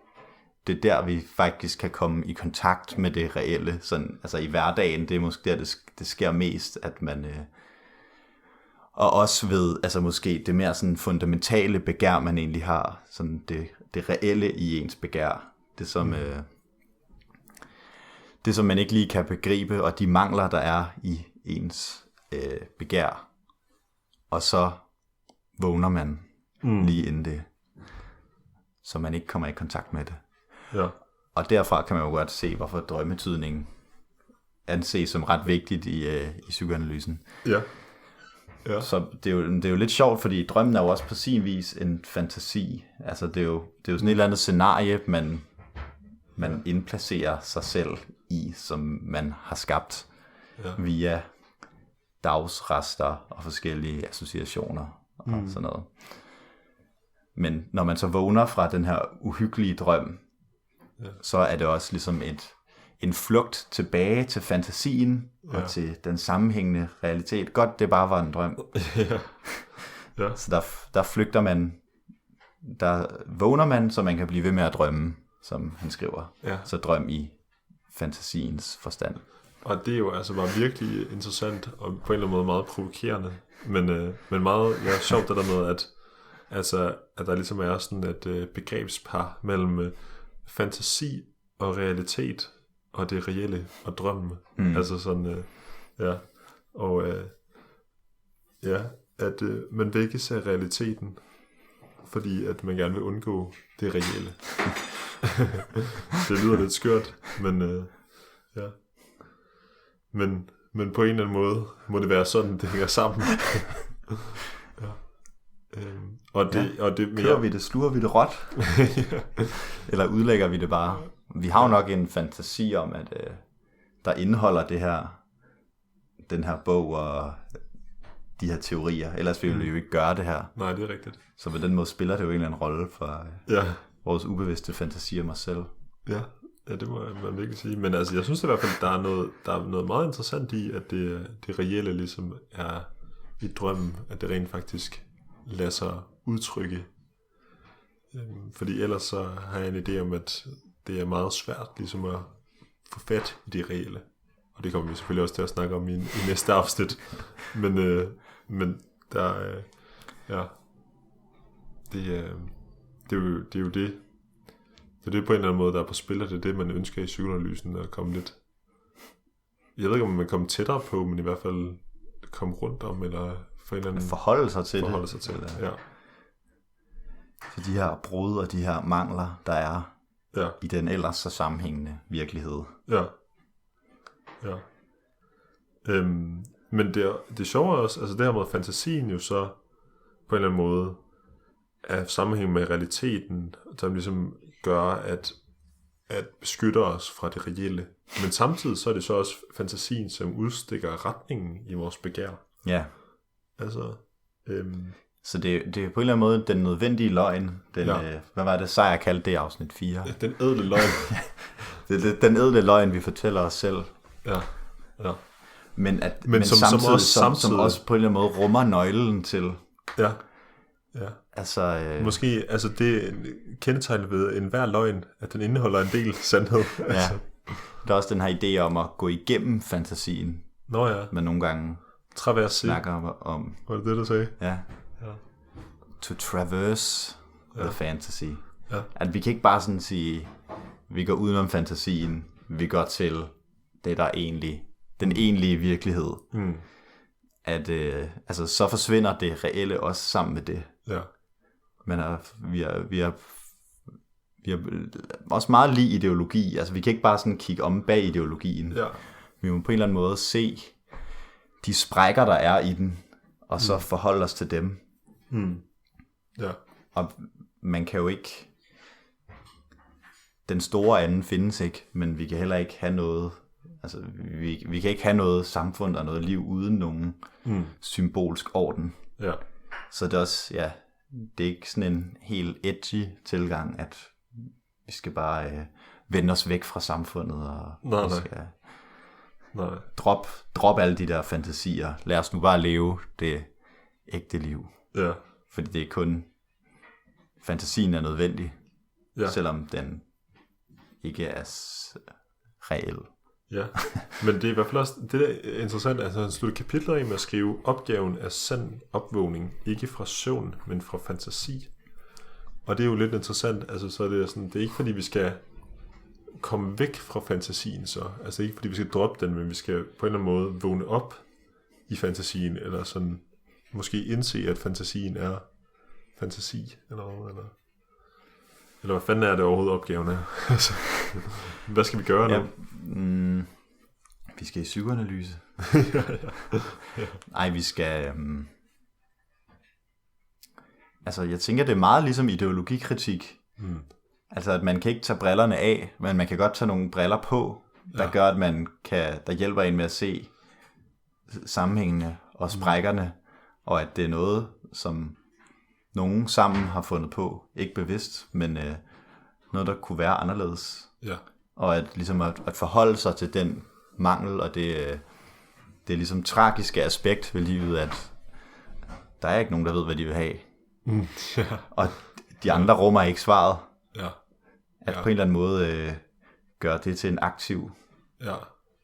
det er der vi faktisk kan komme i kontakt med det reelle, sådan, altså i hverdagen, det er måske der det sker mest, at man og også ved, altså måske det mere sådan fundamentale begær, man egentlig har, sådan det reelle i ens begær, det som man ikke lige kan begribe, og de mangler, der er i ens begær. Og så vågner man lige inden det, så man ikke kommer i kontakt med det. Ja. Og derfra kan man jo godt se, hvorfor drømmetydningen anses som ret vigtigt i psykoanalysen. Ja. Ja. Så det er jo lidt sjovt, fordi drømmen er jo også på sin vis en fantasi. Altså det er jo sådan et eller andet scenarie, man indplacerer sig selv i, som man har skabt via dagsrester og forskellige associationer og sådan noget. Men når man så vågner fra den her uhyggelige drøm, så er det også ligesom en flugt tilbage til fantasien og til den sammenhængende realitet. Godt, det bare var en drøm. Ja. Så der flygter man, der vågner man, så man kan blive ved med at drømme, som han skriver. Ja. Så drøm i fantasiens forstand. Og det er jo altså bare virkelig interessant, og på en eller anden måde meget provokerende, men meget sjovt det der med, at der ligesom er sådan et begrebspar mellem fantasi og realitet, og det reelle og drømmen. Altså sådan, og at man vækkes af realiteten, fordi at man gerne vil undgå det reelle. Det lyder lidt skørt, men men på en eller anden måde må det være sådan, det hænger sammen. Og det kører vi det, sluger vi det råt? Eller udlægger vi det bare? Vi har jo nok en fantasi om, at der indeholder den her bog og de her teorier. Ellers ville vi jo ikke gøre det her. Nej, det er rigtigt. Så på den måde spiller det jo en eller anden rolle for vores ubevidste fantasi om os selv. Ja, det må man virkelig sige. Men altså, jeg synes i hvert fald, der er noget meget interessant i, at det reelle ligesom er i drømmen, at det rent faktisk lader sig udtrykke. Fordi ellers så har jeg en idé om, at det er meget svært ligesom at få fat i det reelle. Og det kommer vi selvfølgelig også til at snakke om i næste afsnit. Men der det er jo det. Det er det på en eller anden måde, der er på spil, og det er det, man ønsker i psykoanalysen, at komme lidt jeg ved ikke, om man kommer tættere på, men i hvert fald komme rundt om, eller for en eller anden Forholde sig til det. Ja. Så de her brud og de her mangler, der er i den ellers så sammenhængende virkelighed. Ja. Men det sjove er også, altså det her med fantasien jo så på en eller anden måde er sammenhæng med realiteten, som ligesom gør, at beskytter os fra det reelle. Men samtidig så er det så også fantasien, som udstikker retningen i vores begær. Ja. Altså, så det er på en eller anden måde den nødvendige løgn. Hvad var det, Sejer kaldte det afsnit 4? Ja, den ædle løgn. Det er den ædle løgn, vi fortæller os selv. Ja. Men som også på en eller anden måde rummer nøglen til. Ja. Altså, måske, altså det er kendetegnet ved enhver løgn, at den indeholder en del sandhed. Altså. Der er også den her idé om at gå igennem fantasien. Nå ja. Men nogle gange snakker om. Var det du sagde? Ja. To traverse the fantasy. Ja. At vi kan ikke bare sådan sige, vi går udenom fantasien, vi går til det, der er den egentlige virkelighed. At altså, så forsvinder det reelle også sammen med det. Ja. Men vi er også meget lige ideologi. Altså vi kan ikke bare sådan kigge om bag ideologien. Ja. Vi må på en eller anden måde se de sprækker, der er i den, og så forholde os til dem. Ja. Og man kan jo ikke, den store anden findes ikke, men vi kan heller ikke have noget, altså vi kan ikke have noget samfund og noget liv uden nogen symbolsk orden. Ja. Så det er også, det er ikke sådan en helt edgy tilgang, at vi skal bare vende os væk fra samfundet, og vi skal drop alle de der fantasier. Lad os nu bare leve det ægte liv. Ja. Fordi det er kun, fantasien er nødvendig, selvom den ikke er reel. Ja, men det er i hvert fald også, det der er interessant, altså han slutter kapitler af med at skrive, opgaven er sand opvågning, ikke fra søvn, men fra fantasi. Og det er jo lidt interessant, altså så er det sådan, det er ikke fordi vi skal komme væk fra fantasien så, altså ikke fordi vi skal droppe den, men vi skal på en eller anden måde vågne op i fantasien, eller sådan måske indse, at fantasien er fantasi, eller hvad fanden er det overhovedet opgaven er? Hvad skal vi gøre nu? Vi skal i psykoanalyse. Nej, vi skal... altså, jeg tænker, det er meget ligesom ideologikritik. Altså, at man kan ikke tage brillerne af, men man kan godt tage nogle briller på, der gør, at der hjælper en med at se sammenhængene og sprækkerne, og at det er noget, som nogen sammen har fundet på, ikke bevidst, men noget, der kunne være anderledes. Ja. Og at, ligesom at forholde sig til den mangel, og det ligesom tragiske aspekt ved livet, at der er ikke nogen, der ved, hvad de vil have. Og de andre rummer ikke svaret. At på en eller anden måde gøre det til en aktiv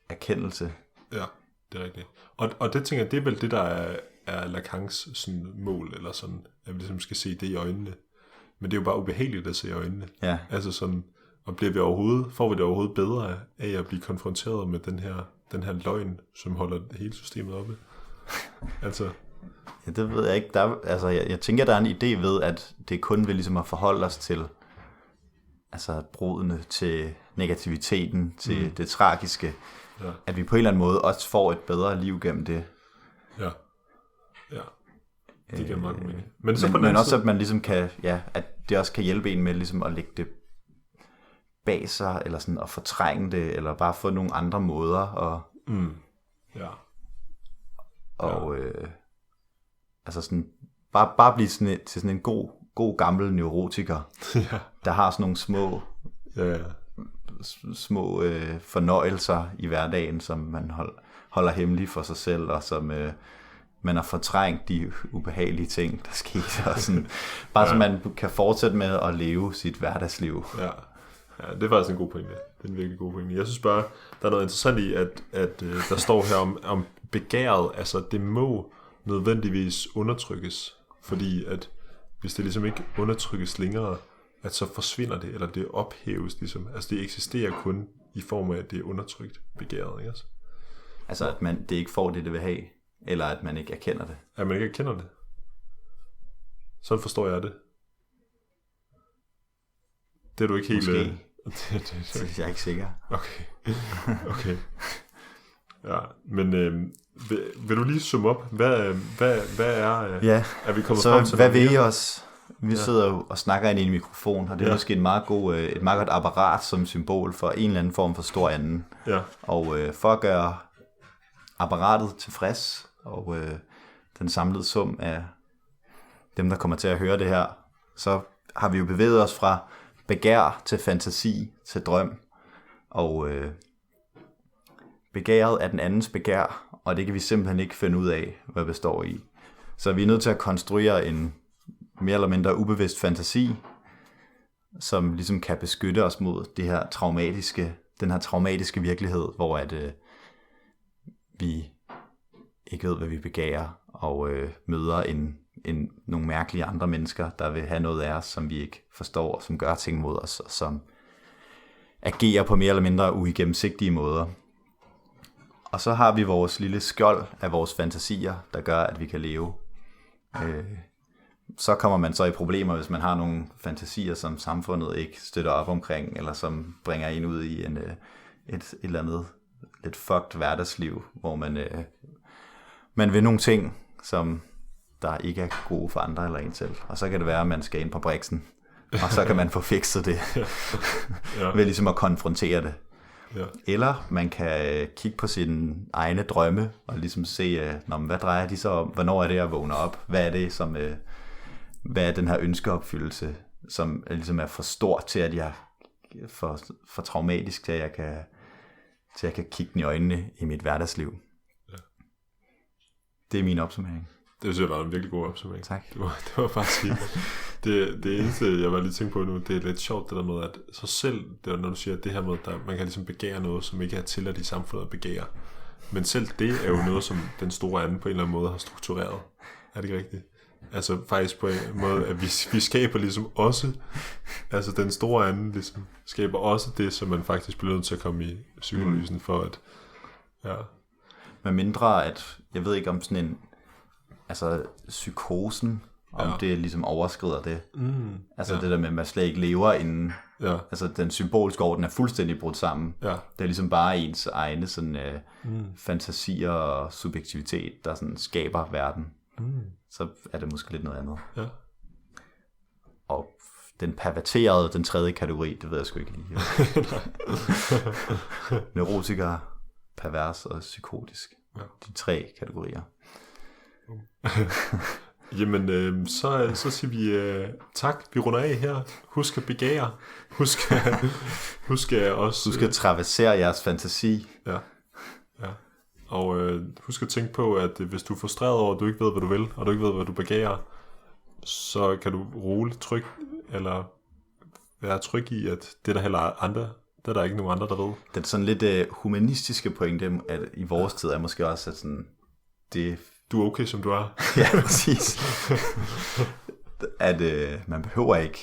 erkendelse. Ja, det er rigtigt. Og det tænker jeg, det er vel det, der er Lacans sådan mål, eller sådan, at vi ligesom skal se det i øjnene. Men det er jo bare ubehageligt at se i øjnene. Ja. Altså sådan, og får vi det overhovedet bedre af at blive konfronteret med den her løgn, som holder hele systemet oppe? Altså. Ja, det ved jeg ikke. Jeg tænker, der er en idé ved, at det kun vil ligesom at forholde os til brudene, til negativiteten, til det tragiske. Ja. At vi på en eller anden måde også får et bedre liv gennem det. Ja. Det giver meget mening. Men også, at man ligesom kan, at det også kan hjælpe en med ligesom at lægge det bag sig, eller sådan at fortrænge det, eller bare få nogle andre måder og altså sådan bare blive sådan til sådan en god gammel neurotiker, der har sådan nogle små fornøjelser i hverdagen, som man holder hemmelige for sig selv, og som man har fortrængt de ubehagelige ting, der skete, og sådan, bare så man kan fortsætte med at leve sit hverdagsliv. Ja, det er faktisk en god pointe. Det er en virkelig god pointe. Jeg synes bare, der er noget interessant i, at der står her om begæret, altså det må nødvendigvis undertrykkes, fordi at hvis det ligesom ikke undertrykkes længere, at så forsvinder det, eller det ophæves ligesom. Altså det eksisterer kun i form af, at det er undertrykt begæret, ikke? Altså, at det ikke får det vil have, eller at man ikke erkender det. At man ikke erkender det. Sådan forstår jeg det. Det er du ikke helt... Måske. Det jeg er ikke sikker. Okay. Ja, men vil du lige summe op? Hvad er... Er vi kommet frem til? Så hvad vil I os? Vi sidder jo og snakker ind i en mikrofon, og det er måske et meget godt apparat som symbol for en eller anden form for stor anden. Ja. Og for at gøre apparatet tilfreds, og den samlede sum af dem, der kommer til at høre det her, så har vi jo bevæget os fra begær til fantasi til drøm. Og begæret er den andens begær, og det kan vi simpelthen ikke finde ud af, hvad består i. Så vi er nødt til at konstruere en mere eller mindre ubevidst fantasi, som ligesom kan beskytte os mod den her traumatiske virkelighed, hvor at vi ikke ved, hvad vi begærer, og møder nogle mærkelige andre mennesker, der vil have noget af os, som vi ikke forstår, og som gør ting mod os, og som agerer på mere eller mindre uigennemsigtige måder. Og så har vi vores lille skjold af vores fantasier, der gør, at vi kan leve. Så kommer man så i problemer, hvis man har nogle fantasier, som samfundet ikke støtter op omkring, eller som bringer en ud i et eller andet lidt fucked hverdagsliv, hvor man vil nogle ting, som der ikke er gode for andre eller en selv. Og så kan det være, at man skal ind på briksen, og så kan man få fikset det, ved ligesom at konfrontere det. Ja. Eller man kan kigge på sine egne drømme, og ligesom se, hvad drejer de så om? Hvornår er det, jeg vågner op? Hvad er det, hvad er den her ønskeopfyldelse, som ligesom er for stor til, at jeg for traumatisk til, at jeg kan kigge den i øjnene i mit hverdagsliv. Ja. Det er min opsummering. Det synes jeg var en virkelig god opsummering. Tak. Det var faktisk det eneste, jeg var lige tænkt på nu, det er lidt sjovt det der med, at så selv, det er, når du siger, at det her med, at man kan ligesom begære noget, som ikke er tilladt i samfundet at begære. Men selv det er jo noget, som den store anden på en eller anden måde har struktureret. Er det ikke rigtigt? Altså faktisk på en måde, at vi skaber ligesom også, altså den store anden ligesom skaber også det, som man faktisk bliver nødt til at komme i psykoanalysen for at, ja. Med mindre at, jeg ved ikke om sådan en, altså psykosen, om det ligesom overskrider det. Altså det der med, at man slet ikke lever inden, altså den symbolske orden er fuldstændig brudt sammen. Ja. Det er ligesom bare ens egne sådan, fantasier og subjektivitet, der sådan skaber verden. Så er det måske lidt noget andet. Ja. Og den perverterede, den tredje kategori, det ved jeg sgu ikke lige. Neurotiker, pervers og psykotisk. Ja. De 3 kategorier. Jamen, så siger vi tak. Vi runder af her. Husk at begære. Husk at traversere jeres fantasi. Ja. Og husk at tænke på, at hvis du er frustreret over, at du ikke ved, hvad du vil, og du ikke ved, hvad du begærer, så kan du roligt trykke, eller være tryg i, at det der heller andre, det er der ikke nogen andre, der ved. Den sådan lidt humanistiske pointe at i vores tid er måske også, at sådan, det... Du er okay, som du er. Ja, præcis. At man behøver ikke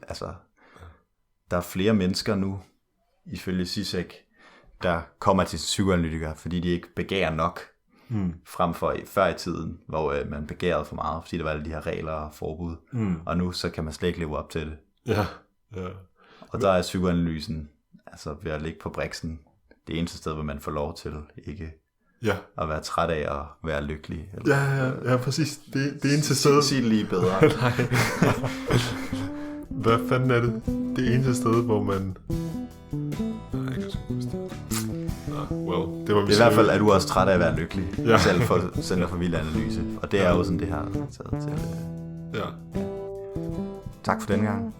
altså, der er flere mennesker nu, ifølge Zizek, der kommer til psykoanalytikere, fordi de ikke begærer nok, frem for før i tiden, hvor man begærede for meget, fordi der var alle de her regler og forbud, og nu så kan man slet ikke leve op til det. Ja. Og der er psykoanalysen, altså ved at ligge på briksen, det eneste sted, hvor man får lov til ikke at være træt af at være lykkelig. Eller, ja, præcis. Det eneste sted. Sig det lige bedre. Nej. Hvad fanden er det? Det eneste sted, hvor man... Nej, jeg kan ikke huske det. Det var i hvert fald er du også træt af at være lykkelig, selv for Center for Vild Analyse. Og det er jo sådan, det her taget til. Ja. Tak for den gang.